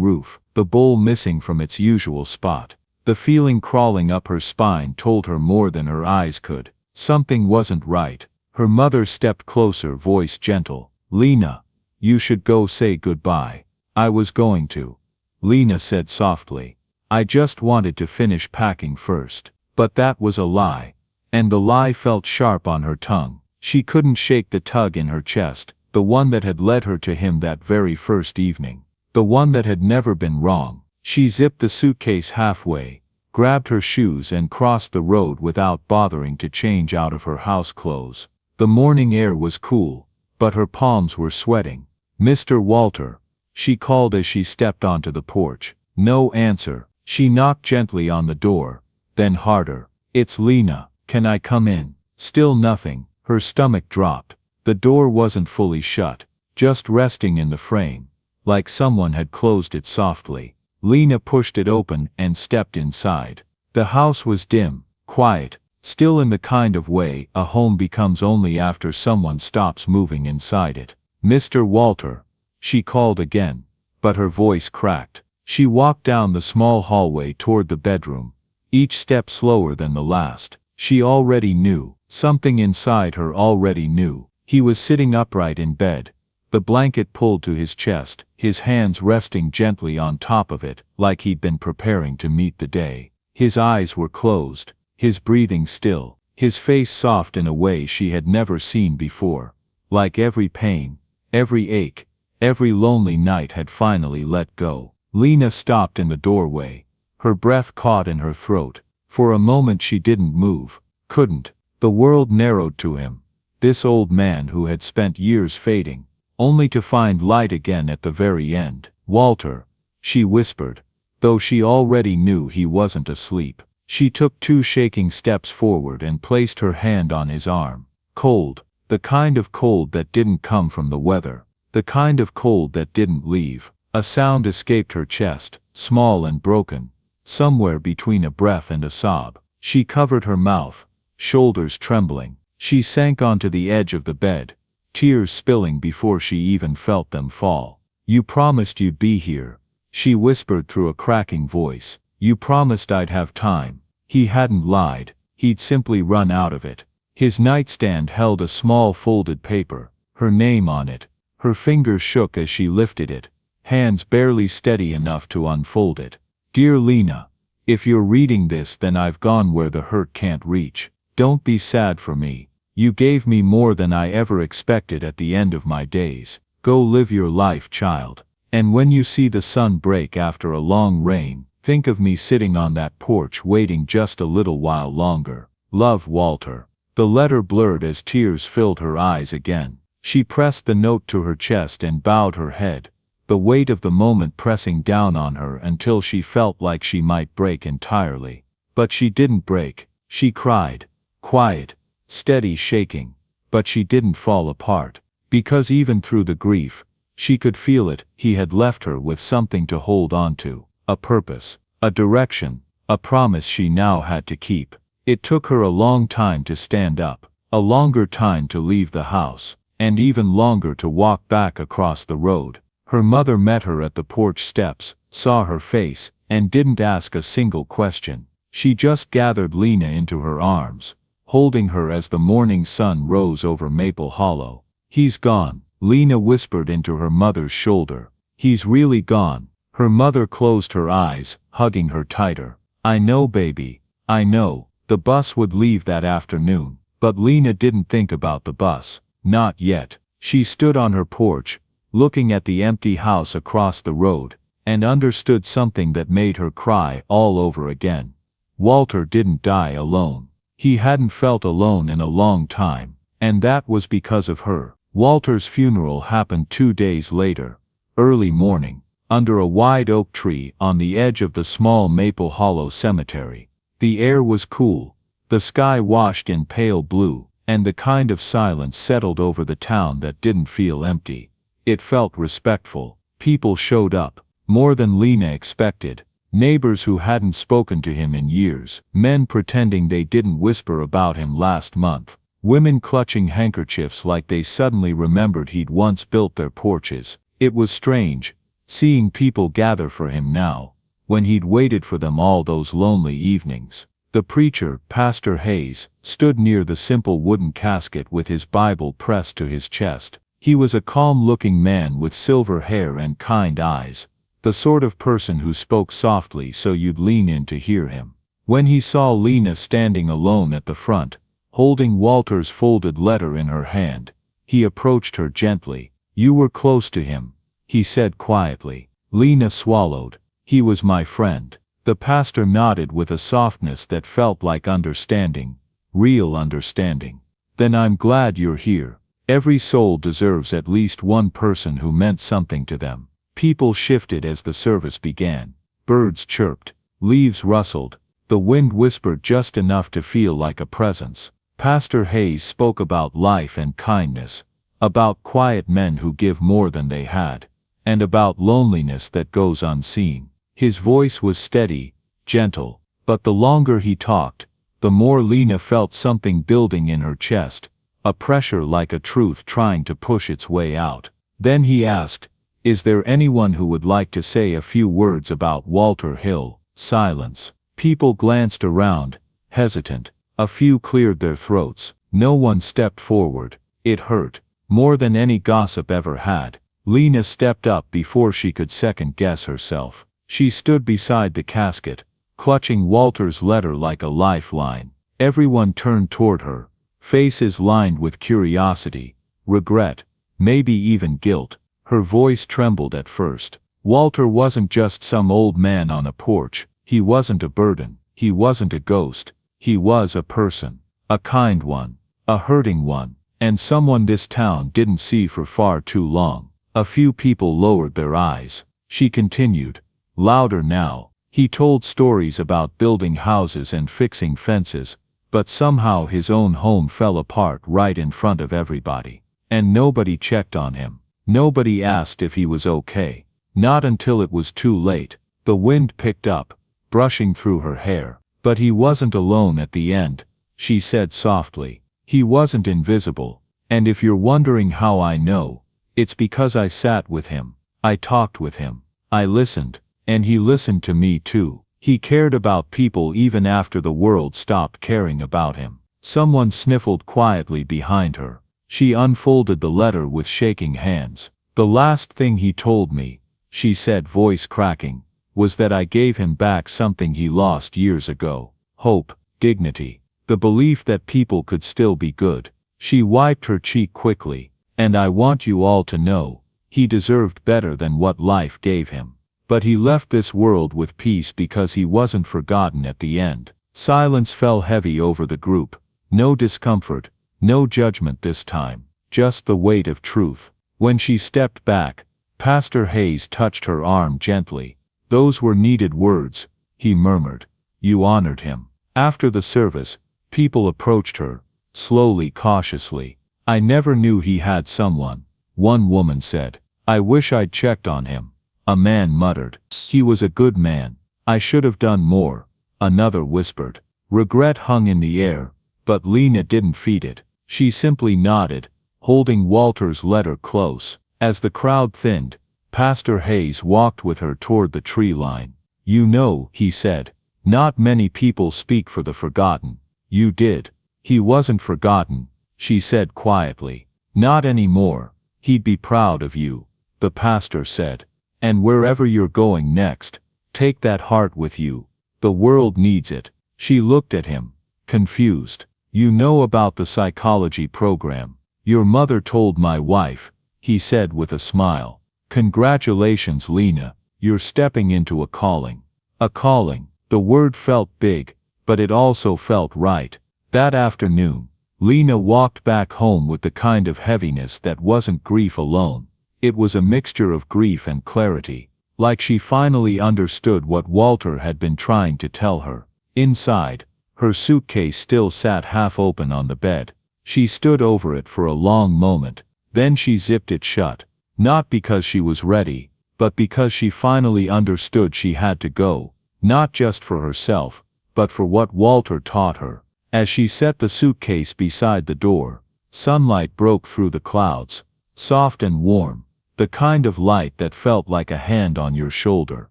roof, the bowl missing from its usual spot. The feeling crawling up her spine told her more than her eyes could. Something wasn't right. Her mother stepped closer, voice gentle. Lena, you should go say goodbye. I was going to. Lena said softly. I just wanted to finish packing first. But that was a lie. And the lie felt sharp on her tongue. She couldn't shake the tug in her chest, the one that had led her to him that very first evening. The one that had never been wrong. She zipped the suitcase halfway, grabbed her shoes and crossed the road without bothering to change out of her house clothes. The morning air was cool, but her palms were sweating. "Mr. Walter," she called as she stepped onto the porch. No answer. She knocked gently on the door, then harder. "It's Lena. Can I come in?" Still nothing. Her stomach dropped. The door wasn't fully shut, just resting in the frame, like someone had closed it softly. Lena pushed it open and stepped inside. The house was dim, quiet, still in the kind of way a home becomes only after someone stops moving inside it. "Mr. Walter," she called again, but her voice cracked. She walked down the small hallway toward the bedroom, each step slower than the last. She already knew, something inside her already knew. He was sitting upright in bed, the blanket pulled to his chest, his hands resting gently on top of it, like he'd been preparing to meet the day. His eyes were closed, his breathing still, his face soft in a way she had never seen before. Like every pain, every ache, every lonely night had finally let go. Lena stopped in the doorway, her breath caught in her throat. For a moment she didn't move, couldn't. The world narrowed to him, this old man who had spent years fading, only to find light again at the very end. "Walter," she whispered, though she already knew he wasn't asleep. She took 2 shaking steps forward and placed her hand on his arm. Cold, the kind of cold that didn't come from the weather, the kind of cold that didn't leave. A sound escaped her chest, small and broken, somewhere between a breath and a sob. She covered her mouth, shoulders trembling. She sank onto the edge of the bed, tears spilling before she even felt them fall. "You promised you'd be here," she whispered through a cracking voice. "You promised I'd have time." He hadn't lied, he'd simply run out of it. His nightstand held a small folded paper, her name on it. Her fingers shook as she lifted it, hands barely steady enough to unfold it. "Dear Lena, if you're reading this, then I've gone where the hurt can't reach. Don't be sad for me. You gave me more than I ever expected at the end of my days. Go live your life, child. And when you see the sun break after a long rain, think of me sitting on that porch waiting just a little while longer. Love, Walter." The letter blurred as tears filled her eyes again. She pressed the note to her chest and bowed her head, the weight of the moment pressing down on her until she felt like she might break entirely. But she didn't break. She cried, quiet, steady, shaking, but she didn't fall apart, because even through the grief, she could feel it. He had left her with something to hold on to, a purpose, a direction, a promise she now had to keep. It took her a long time to stand up, a longer time to leave the house, and even longer to walk back across the road. Her mother met her at the porch steps, saw her face, and didn't ask a single question. She just gathered Lena into her arms, holding her as the morning sun rose over Maple Hollow. "He's gone," Lena whispered into her mother's shoulder. "He's really gone." Her mother closed her eyes, hugging her tighter. "I know, baby, I know." The bus would leave that afternoon, but Lena didn't think about the bus. Not yet. She stood on her porch, looking at the empty house across the road, and understood something that made her cry all over again. Walter didn't die alone. He hadn't felt alone in a long time, and that was because of her. Walter's funeral happened 2 days later, early morning, under a wide oak tree on the edge of the small Maple Hollow cemetery. The air was cool, the sky washed in pale blue, and the kind of silence settled over the town that didn't feel empty. It felt respectful. People showed up, more than Lena expected. Neighbors who hadn't spoken to him in years, men pretending they didn't whisper about him last month, women clutching handkerchiefs like they suddenly remembered he'd once built their porches. It was strange, seeing people gather for him now, when he'd waited for them all those lonely evenings. The preacher, Pastor Hayes, stood near the simple wooden casket with his Bible pressed to his chest. He was a calm-looking man with silver hair and kind eyes, the sort of person who spoke softly so you'd lean in to hear him. When he saw Lena standing alone at the front, holding Walter's folded letter in her hand, he approached her gently. "You were close to him," he said quietly. Lena swallowed. He was my friend. The pastor nodded with a softness that felt like understanding, real understanding. Then I'm glad you're here. Every soul deserves at least one person who meant something to them. People shifted as the service began. Birds chirped, leaves rustled, the wind whispered just enough to feel like a presence. Pastor Hayes spoke about life and kindness, about quiet men who give more than they had, and about loneliness that goes unseen. His voice was steady, gentle, but the longer he talked, the more Lena felt something building in her chest, a pressure like a truth trying to push its way out. Then he asked, "Is there anyone who would like to say a few words about Walter Hill?" Silence. People glanced around, hesitant. A few cleared their throats. No one stepped forward. It hurt, more than any gossip ever had. Lena stepped up before she could second-guess herself. She stood beside the casket, clutching Walter's letter like a lifeline. Everyone turned toward her, faces lined with curiosity, regret, maybe even guilt. Her voice trembled at first. Walter wasn't just some old man on a porch. He wasn't a burden. He wasn't a ghost. He was a person. A kind one. A hurting one. And someone this town didn't see for far too long. A few people lowered their eyes. She continued, louder now. He told stories about building houses and fixing fences, but somehow his own home fell apart right in front of everybody. And nobody checked on him. Nobody asked if he was okay. Not until it was too late. The wind picked up, brushing through her hair. But he wasn't alone at the end, she said softly. He wasn't invisible. And if you're wondering how I know, it's because I sat with him. I talked with him. I listened. And he listened to me too. He cared about people even after the world stopped caring about him. Someone sniffled quietly behind her. She unfolded the letter with shaking hands. The last thing he told me, she said, voice cracking, was that I gave him back something he lost years ago. Hope, dignity, the belief that people could still be good. She wiped her cheek quickly. And I want you all to know, he deserved better than what life gave him. But he left this world with peace because he wasn't forgotten at the end. Silence fell heavy over the group. No discomfort, no judgment this time, just the weight of truth. When she stepped back, Pastor Hayes touched her arm gently. "Those were needed words," he murmured. "You honored him." After the service, people approached her, slowly, cautiously. "I never knew he had someone," one woman said. "I wish I'd checked on him." A man muttered, "He was a good man. I should have done more." Another whispered. Regret hung in the air, but Lena didn't feed it. She simply nodded, holding Walter's letter close. As the crowd thinned, Pastor Hayes walked with her toward the tree line. "You know," he said, "not many people speak for the forgotten. You did." "He wasn't forgotten," she said quietly. "Not anymore. He'd be proud of you," the pastor said. "And wherever you're going next, take that heart with you. The world needs it." She looked at him, confused. "You know about the psychology program. Your mother told my wife," he said with a smile. "Congratulations, Lena, you're stepping into a calling." A calling. The word felt big, but it also felt right. That afternoon, Lena walked back home with the kind of heaviness that wasn't grief alone. It was a mixture of grief and clarity, like she finally understood what Walter had been trying to tell her. Inside, her suitcase still sat half open on the bed. She stood over it for a long moment, then she zipped it shut. Not because she was ready, but because she finally understood she had to go, not just for herself, but for what Walter taught her. As she set the suitcase beside the door, sunlight broke through the clouds, soft and warm, the kind of light that felt like a hand on your shoulder.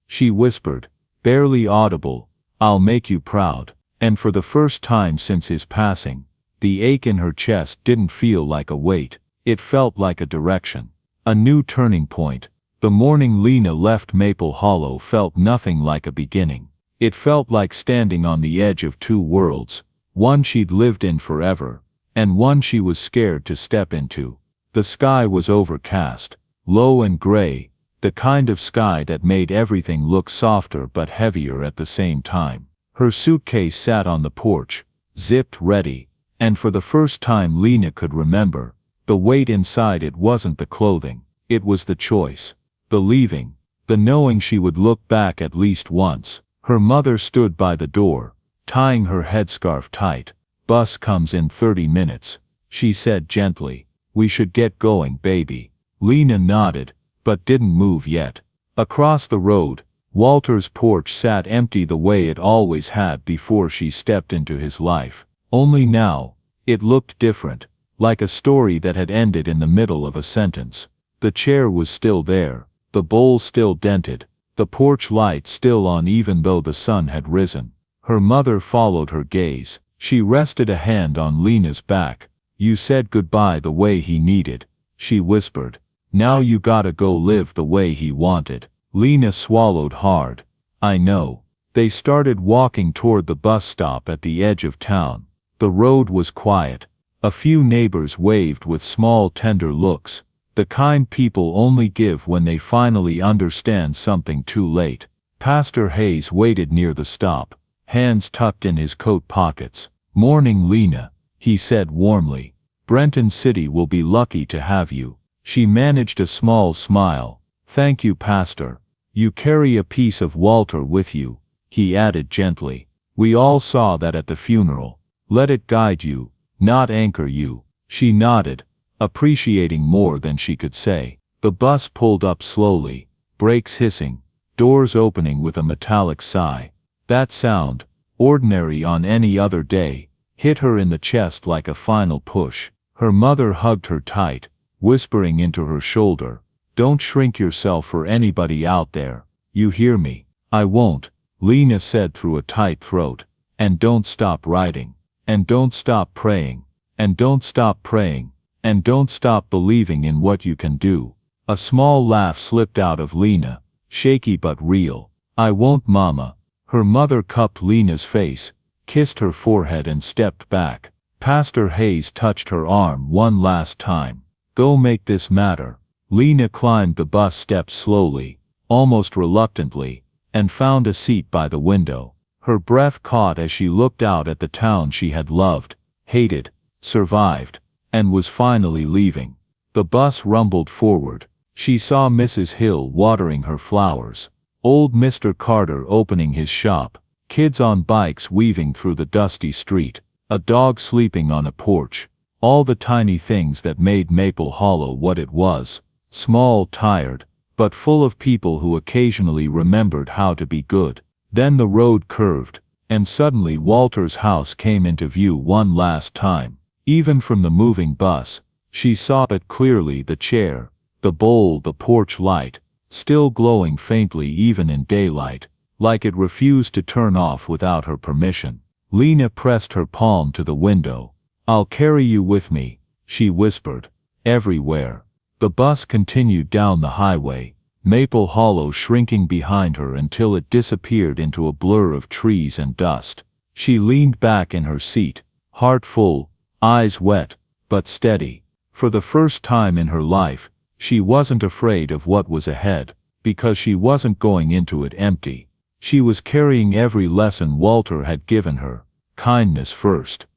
She whispered, barely audible, "I'll make you proud." And for the first time since his passing, the ache in her chest didn't feel like a weight, it felt like a direction. A new turning point. The morning Lena left Maple Hollow felt nothing like a beginning. It felt like standing on the edge of two worlds, one she'd lived in forever, and one she was scared to step into. The sky was overcast, low and gray, the kind of sky that made everything look softer but heavier at the same time. Her suitcase sat on the porch, zipped ready, and for the first time Lena could remember, the weight inside it wasn't the clothing, it was the choice, the leaving, the knowing she would look back at least once. Her mother stood by the door, tying her headscarf tight. "Bus comes in 30 minutes, she said gently. "We should get going, baby." Lena nodded, but didn't move yet. Across the road, Walter's porch sat empty the way it always had before she stepped into his life. Only now, it looked different, like a story that had ended in the middle of a sentence. The chair was still there, the bowl still dented, the porch light still on even though the sun had risen. Her mother followed her gaze. She rested a hand on Lena's back. "You said goodbye the way he needed," she whispered. "Now you gotta go live the way he wanted." Lena swallowed hard. "I know." They started walking toward the bus stop at the edge of town. The road was quiet. A few neighbors waved with small tender looks, the kind people only give when they finally understand something too late. Pastor Hayes waited near the stop, hands tucked in his coat pockets. "Morning, Lena," he said warmly. "Brenton City will be lucky to have you." She managed a small smile. "Thank you, Pastor. You carry a piece of Walter with you," he added gently. "We all saw that at the funeral. Let it guide you, not anchor you." She nodded, appreciating more than she could say. The bus pulled up slowly, brakes hissing, doors opening with a metallic sigh. That sound, ordinary on any other day, hit her in the chest like a final push. Her mother hugged her tight, whispering into her shoulder, "Don't shrink yourself for anybody out there. You hear me?" "I won't," Lena said through a tight throat. "And don't stop writing. And don't stop praying. And don't stop praying. And don't stop believing in what you can do." A small laugh slipped out of Lena, shaky but real. "I won't, Mama." Her mother cupped Lena's face, kissed her forehead and stepped back. Pastor Hayes touched her arm one last time. "Go make this matter." Lena climbed the bus steps slowly, almost reluctantly, and found a seat by the window. Her breath caught as she looked out at the town she had loved, hated, survived, and was finally leaving. The bus rumbled forward. She saw Mrs. Hill watering her flowers, old Mr. Carter opening his shop, kids on bikes weaving through the dusty street, a dog sleeping on a porch, all the tiny things that made Maple Hollow what it was, small, tired, but full of people who occasionally remembered how to be good. Then the road curved, and suddenly Walter's house came into view one last time. Even from the moving bus, she saw it clearly: the chair, the bowl, the porch light, still glowing faintly even in daylight, like it refused to turn off without her permission. Lena pressed her palm to the window. "I'll carry you with me," she whispered. "Everywhere." The bus continued down the highway, Maple Hollow shrinking behind her until it disappeared into a blur of trees and dust. She leaned back in her seat, heart full, eyes wet, but steady. For the first time in her life, she wasn't afraid of what was ahead, because she wasn't going into it empty. She was carrying every lesson Walter had given her: kindness first,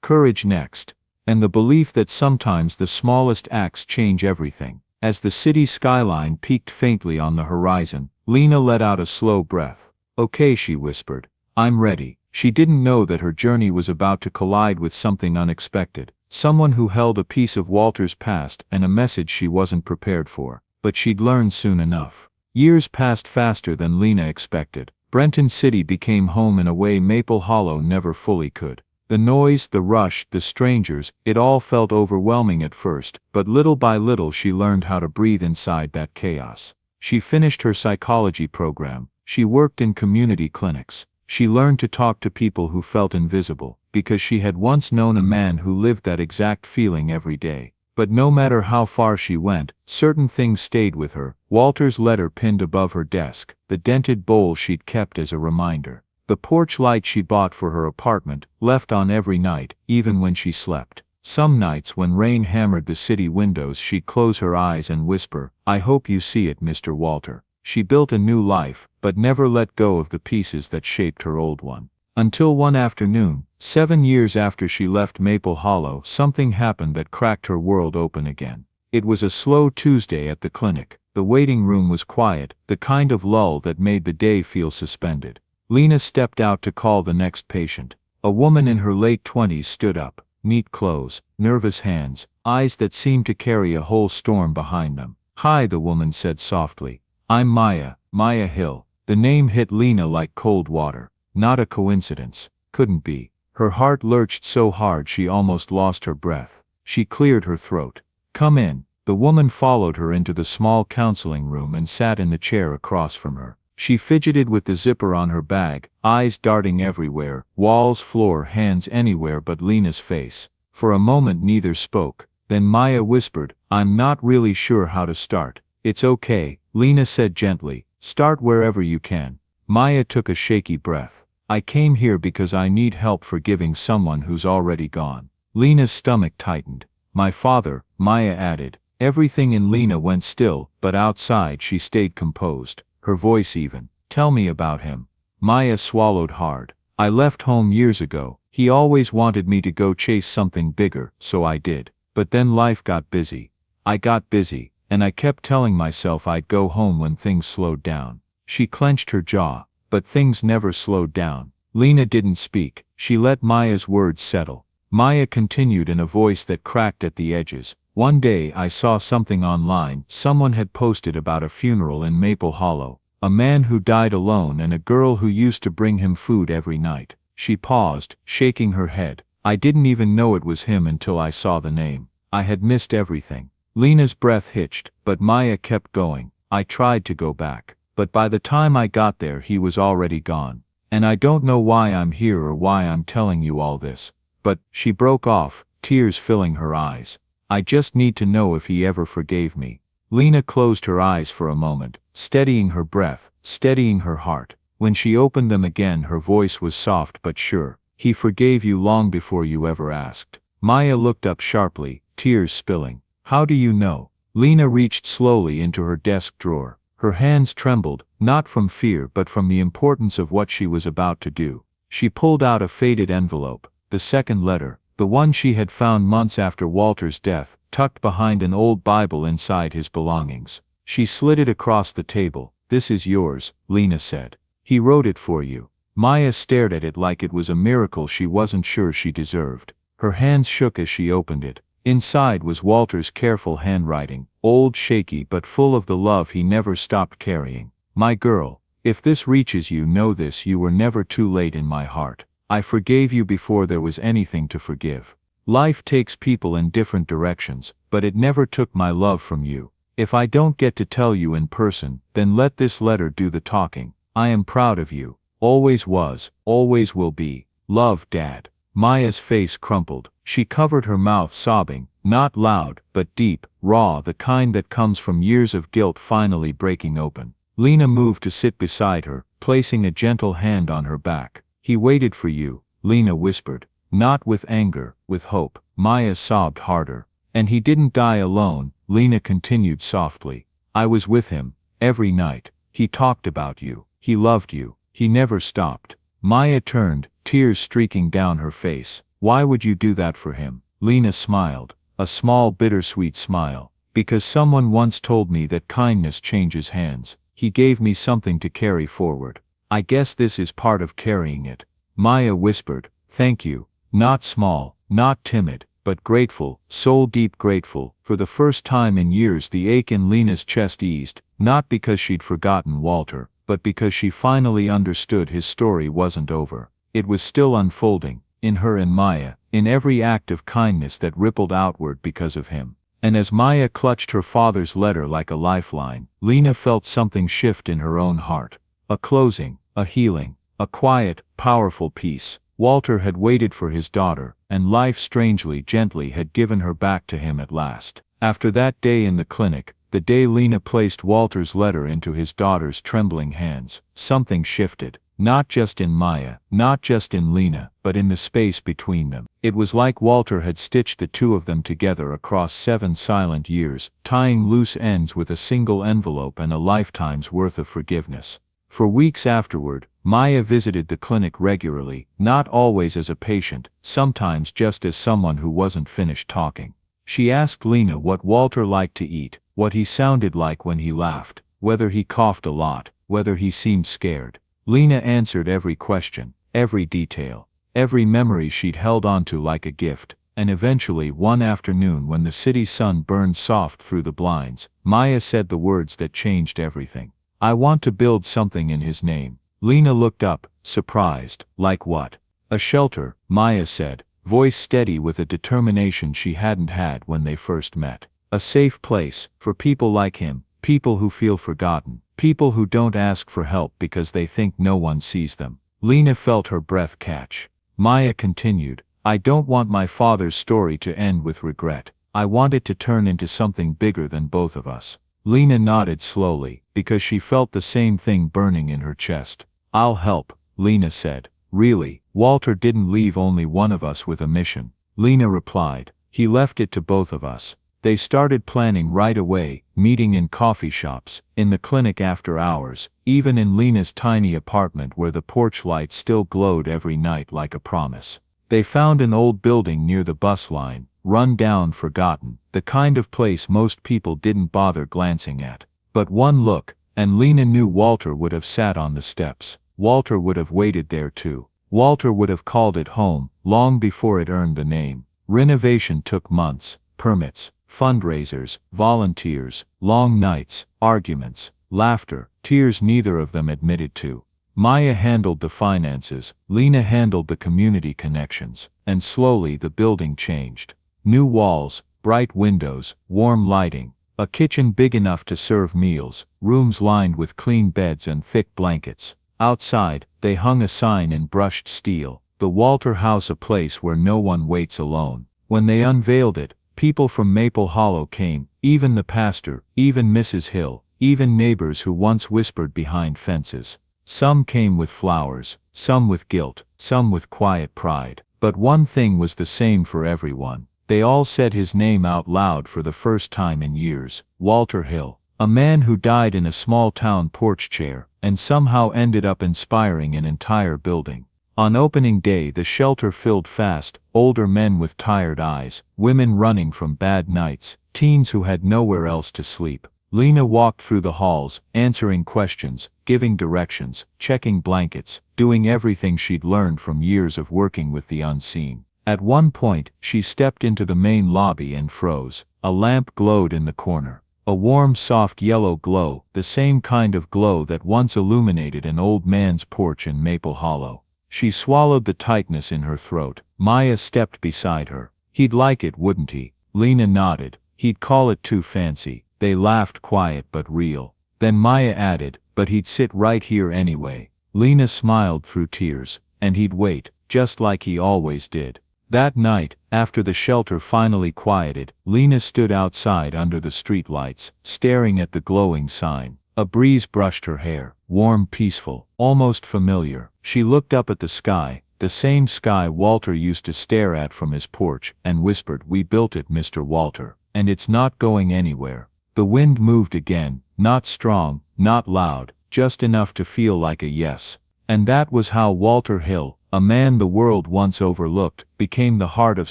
courage next, and the belief that sometimes the smallest acts change everything. As the city skyline peaked faintly on the horizon, Lena let out a slow breath. "Okay," she whispered. "I'm ready." She didn't know that her journey was about to collide with something unexpected, someone who held a piece of Walter's past and a message she wasn't prepared for. But she'd learn soon enough. Years passed faster than Lena expected. Brenton City became home in a way Maple Hollow never fully could. The noise, the rush, the strangers, it all felt overwhelming at first, but little by little she learned how to breathe inside that chaos. She finished her psychology program. She worked in community clinics. She learned to talk to people who felt invisible, because she had once known a man who lived that exact feeling every day. But no matter how far she went, certain things stayed with her. Walter's letter pinned above her desk, the dented bowl she'd kept as a reminder, the porch light she bought for her apartment, left on every night, even when she slept. Some nights when rain hammered the city windows she'd close her eyes and whisper, "I hope you see it, Mr. Walter." She built a new life, but never let go of the pieces that shaped her old one. Until one afternoon, 7 years after she left Maple Hollow, something happened that cracked her world open again. It was a slow Tuesday at the clinic. The waiting room was quiet, the kind of lull that made the day feel suspended. Lena stepped out to call the next patient. A woman in her late 20s stood up. Neat clothes, nervous hands, eyes that seemed to carry a whole storm behind them. "Hi," the woman said softly. "I'm Maya Hill." The name hit Lena like cold water. Not a coincidence. Couldn't be. Her heart lurched so hard she almost lost her breath. She cleared her throat. "Come in." The woman followed her into the small counseling room and sat in the chair across from her. She fidgeted with the zipper on her bag, eyes darting everywhere, walls, floor, hands anywhere but Lena's face. For a moment neither spoke. Then Maya whispered, "I'm not really sure how to start." "It's okay," Lena said gently. "Start wherever you can." Maya took a shaky breath. "I came here because I need help forgiving someone who's already gone." Lena's stomach tightened. "My father," Maya added. Everything in Lena went still, but outside she stayed composed, her voice even. "Tell me about him." Maya swallowed hard. "I left home years ago. He always wanted me to go chase something bigger, so I did. But then life got busy. I got busy, and I kept telling myself I'd go home when things slowed down." She clenched her jaw. But things never slowed down. Lena didn't speak. She let Maya's words settle. Maya continued in a voice that cracked at the edges. "One day I saw something online. Someone had posted about a funeral in Maple Hollow. A man who died alone and a girl who used to bring him food every night." She paused, shaking her head. "I didn't even know it was him until I saw the name. I had missed everything." Lena's breath hitched, but Maya kept going. "I tried to go back. But by the time I got there he was already gone. And I don't know why I'm here or why I'm telling you all this. But," she broke off, tears filling her eyes. "I just need to know if he ever forgave me." Lena closed her eyes for a moment, steadying her breath, steadying her heart. When she opened them again her voice was soft but sure. "He forgave you long before you ever asked." Maya looked up sharply, tears spilling. "How do you know?" Lena reached slowly into her desk drawer. Her hands trembled, not from fear but from the importance of what she was about to do. She pulled out a faded envelope, the second letter, the one she had found months after Walter's death, tucked behind an old Bible inside his belongings. She slid it across the table. "This is yours," Lena said. "He wrote it for you." Maya stared at it like it was a miracle she wasn't sure she deserved. Her hands shook as she opened it. Inside was Walter's careful handwriting, old, shaky but full of the love he never stopped carrying. "My girl, if this reaches you, know this: you were never too late in my heart. I forgave you before there was anything to forgive. Life takes people in different directions, but it never took my love from you. If I don't get to tell you in person, then let this letter do the talking. I am proud of you. Always was, always will be. Love, Dad." Maya's face crumpled. She covered her mouth, sobbing, not loud, but deep, raw, the kind that comes from years of guilt finally breaking open. Lena moved to sit beside her, placing a gentle hand on her back. "He waited for you," Lena whispered. "Not with anger, with hope." Maya sobbed harder. "And he didn't die alone," Lena continued softly. "I was with him, every night. He talked about you. He loved you. He never stopped." Maya turned, tears streaking down her face. "Why would you do that for him?" Lena smiled, a small bittersweet smile. "Because someone once told me that kindness changes hands. He gave me something to carry forward. I guess this is part of carrying it." Maya whispered, "Thank you." Not small, not timid, but grateful, soul-deep grateful. For the first time in years the ache in Lena's chest eased, not because she'd forgotten Walter, but because she finally understood his story wasn't over. It was still unfolding, in her and Maya, in every act of kindness that rippled outward because of him. And as Maya clutched her father's letter like a lifeline, Lena felt something shift in her own heart. A closing, a healing, a quiet, powerful peace. Walter had waited for his daughter, and life strangely, gently had given her back to him at last. After that day in the clinic, the day Lena placed Walter's letter into his daughter's trembling hands, something shifted. Not just in Maya, not just in Lena, but in the space between them. It was like Walter had stitched the two of them together across 7 silent years, tying loose ends with a single envelope and a lifetime's worth of forgiveness. For weeks afterward, Maya visited the clinic regularly, not always as a patient, sometimes just as someone who wasn't finished talking. She asked Lena what Walter liked to eat, what he sounded like when he laughed, whether he coughed a lot, whether he seemed scared. Lena answered every question, every detail, every memory she'd held onto like a gift, and eventually one afternoon when the city sun burned soft through the blinds, Maya said the words that changed everything. "I want to build something in his name." Lena looked up, surprised. "Like what?" "A shelter," Maya said, voice steady with a determination she hadn't had when they first met. "A safe place, for people like him, people who feel forgotten, people who don't ask for help because they think no one sees them." Lena felt her breath catch. Maya continued, "I don't want my father's story to end with regret. I want it to turn into something bigger than both of us." Lena nodded slowly, because she felt the same thing burning in her chest. "I'll help," Lena said. "Really, Walter didn't leave only one of us with a mission," Lena replied. "He left it to both of us." They started planning right away, meeting in coffee shops, in the clinic after hours, even in Lena's tiny apartment where the porch light still glowed every night like a promise. They found an old building near the bus line, run down, forgotten, the kind of place most people didn't bother glancing at. But one look, and Lena knew Walter would have sat on the steps. Walter would have waited there too. Walter would have called it home, long before it earned the name. Renovation took months, permits, fundraisers, volunteers, long nights, arguments, laughter, tears neither of them admitted to. Maya handled the finances, Lena handled the community connections, and slowly the building changed. New walls, bright windows, warm lighting, a kitchen big enough to serve meals, rooms lined with clean beds and thick blankets. Outside, they hung a sign in brushed steel, "The Walter House, a place where no one waits alone." When they unveiled it, people from Maple Hollow came, even the pastor, even Mrs. Hill, even neighbors who once whispered behind fences. Some came with flowers, some with guilt, some with quiet pride. But one thing was the same for everyone. They all said his name out loud for the first time in years. Walter Hill. A man who died in a small town porch chair, and somehow ended up inspiring an entire building. On opening day the shelter filled fast, older men with tired eyes, women running from bad nights, teens who had nowhere else to sleep. Lena walked through the halls, answering questions, giving directions, checking blankets, doing everything she'd learned from years of working with the unseen. At one point, she stepped into the main lobby and froze. A lamp glowed in the corner. A warm, soft yellow glow, the same kind of glow that once illuminated an old man's porch in Maple Hollow. She swallowed the tightness in her throat. Maya stepped beside her. "He'd like it, wouldn't he?" Lena nodded. "He'd call it too fancy." They laughed, quiet but real. Then Maya added, "But he'd sit right here anyway." Lena smiled through tears. "And he'd wait, just like he always did." That night, after the shelter finally quieted, Lena stood outside under the street lights, staring at the glowing sign. A breeze brushed her hair, warm, peaceful, almost familiar. She looked up at the sky, the same sky Walter used to stare at from his porch, and whispered, "We built it, Mr. Walter, and it's not going anywhere." The wind moved again, not strong, not loud, just enough to feel like a yes. And that was how Walter Hill, a man the world once overlooked, became the heart of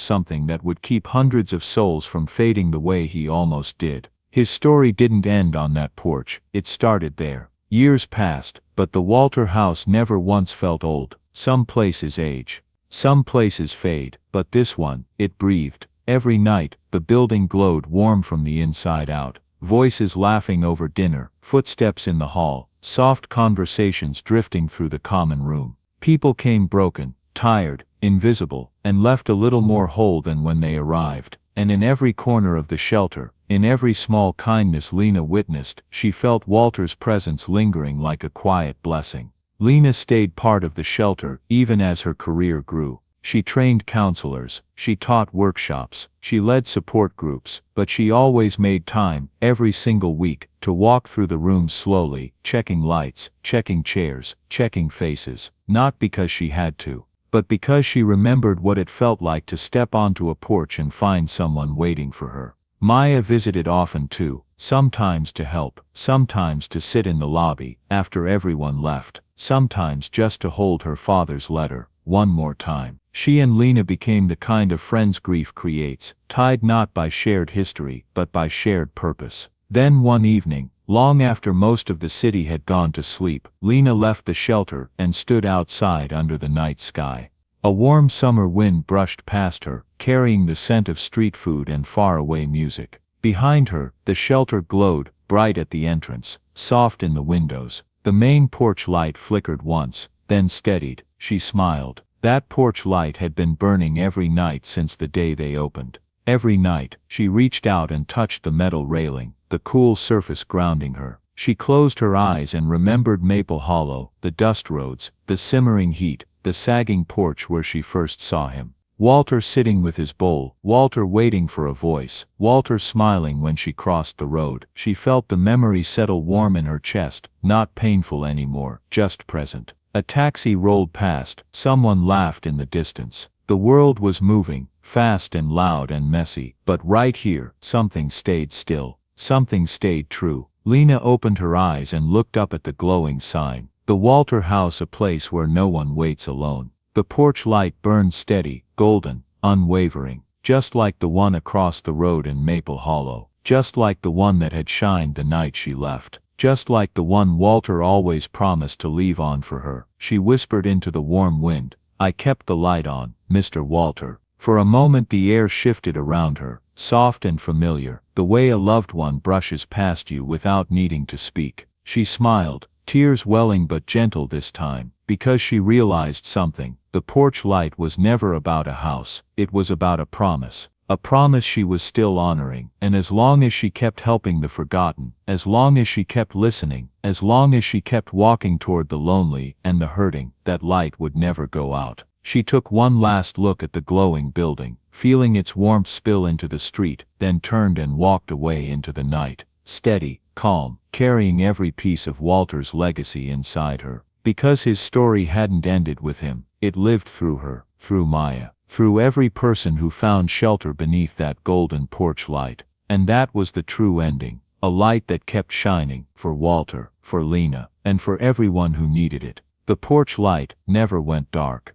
something that would keep hundreds of souls from fading the way he almost did. His story didn't end on that porch, it started there. Years passed, but the Walter house never once felt old. Some places age. Some places fade, but this one, it breathed. Every night, the building glowed warm from the inside out. Voices laughing over dinner, footsteps in the hall, soft conversations drifting through the common room. People came broken, tired, invisible, and left a little more whole than when they arrived. And in every corner of the shelter, in every small kindness Lena witnessed, she felt Walter's presence lingering like a quiet blessing. Lena stayed part of the shelter, even as her career grew. She trained counselors, she taught workshops, she led support groups, but she always made time, every single week, to walk through the rooms slowly, checking lights, checking chairs, checking faces, not because she had to, but because she remembered what it felt like to step onto a porch and find someone waiting for her. Maya visited often too, sometimes to help, sometimes to sit in the lobby, after everyone left, sometimes just to hold her father's letter, one more time. She and Lena became the kind of friends grief creates, tied not by shared history, but by shared purpose. Then one evening, long after most of the city had gone to sleep, Lena left the shelter and stood outside under the night sky. A warm summer wind brushed past her, carrying the scent of street food and faraway music. Behind her, the shelter glowed, bright at the entrance, soft in the windows. The main porch light flickered once, then steadied. She smiled. That porch light had been burning every night since the day they opened. Every night, she reached out and touched the metal railing, the cool surface grounding her. She closed her eyes and remembered Maple Hollow, the dust roads, the simmering heat, the sagging porch where she first saw him. Walter sitting with his bowl, Walter waiting for a voice, Walter smiling when she crossed the road. She felt the memory settle warm in her chest, not painful anymore, just present. A taxi rolled past, someone laughed in the distance. The world was moving, fast and loud and messy, but right here, something stayed still. Something stayed true. Lena opened her eyes and looked up at the glowing sign. The Walter House, a place where no one waits alone. The porch light burned steady, golden, unwavering, just like the one across the road in Maple Hollow, just like the one that had shined the night she left. Just like the one Walter always promised to leave on for her. She whispered into the warm wind, "I kept the light on, Mr. Walter." For a moment the air shifted around her, soft and familiar, the way a loved one brushes past you without needing to speak. She smiled, tears welling but gentle this time, because she realized something. The porch light was never about a house, it was about a promise. A promise she was still honoring, and as long as she kept helping the forgotten, as long as she kept listening, as long as she kept walking toward the lonely and the hurting, that light would never go out. She took one last look at the glowing building, feeling its warmth spill into the street, then turned and walked away into the night, steady, calm, carrying every piece of Walter's legacy inside her. Because his story hadn't ended with him, it lived through her, through Maya. Through every person who found shelter beneath that golden porch light. And that was the true ending, a light that kept shining, for Walter, for Lena, and for everyone who needed it. The porch light never went dark.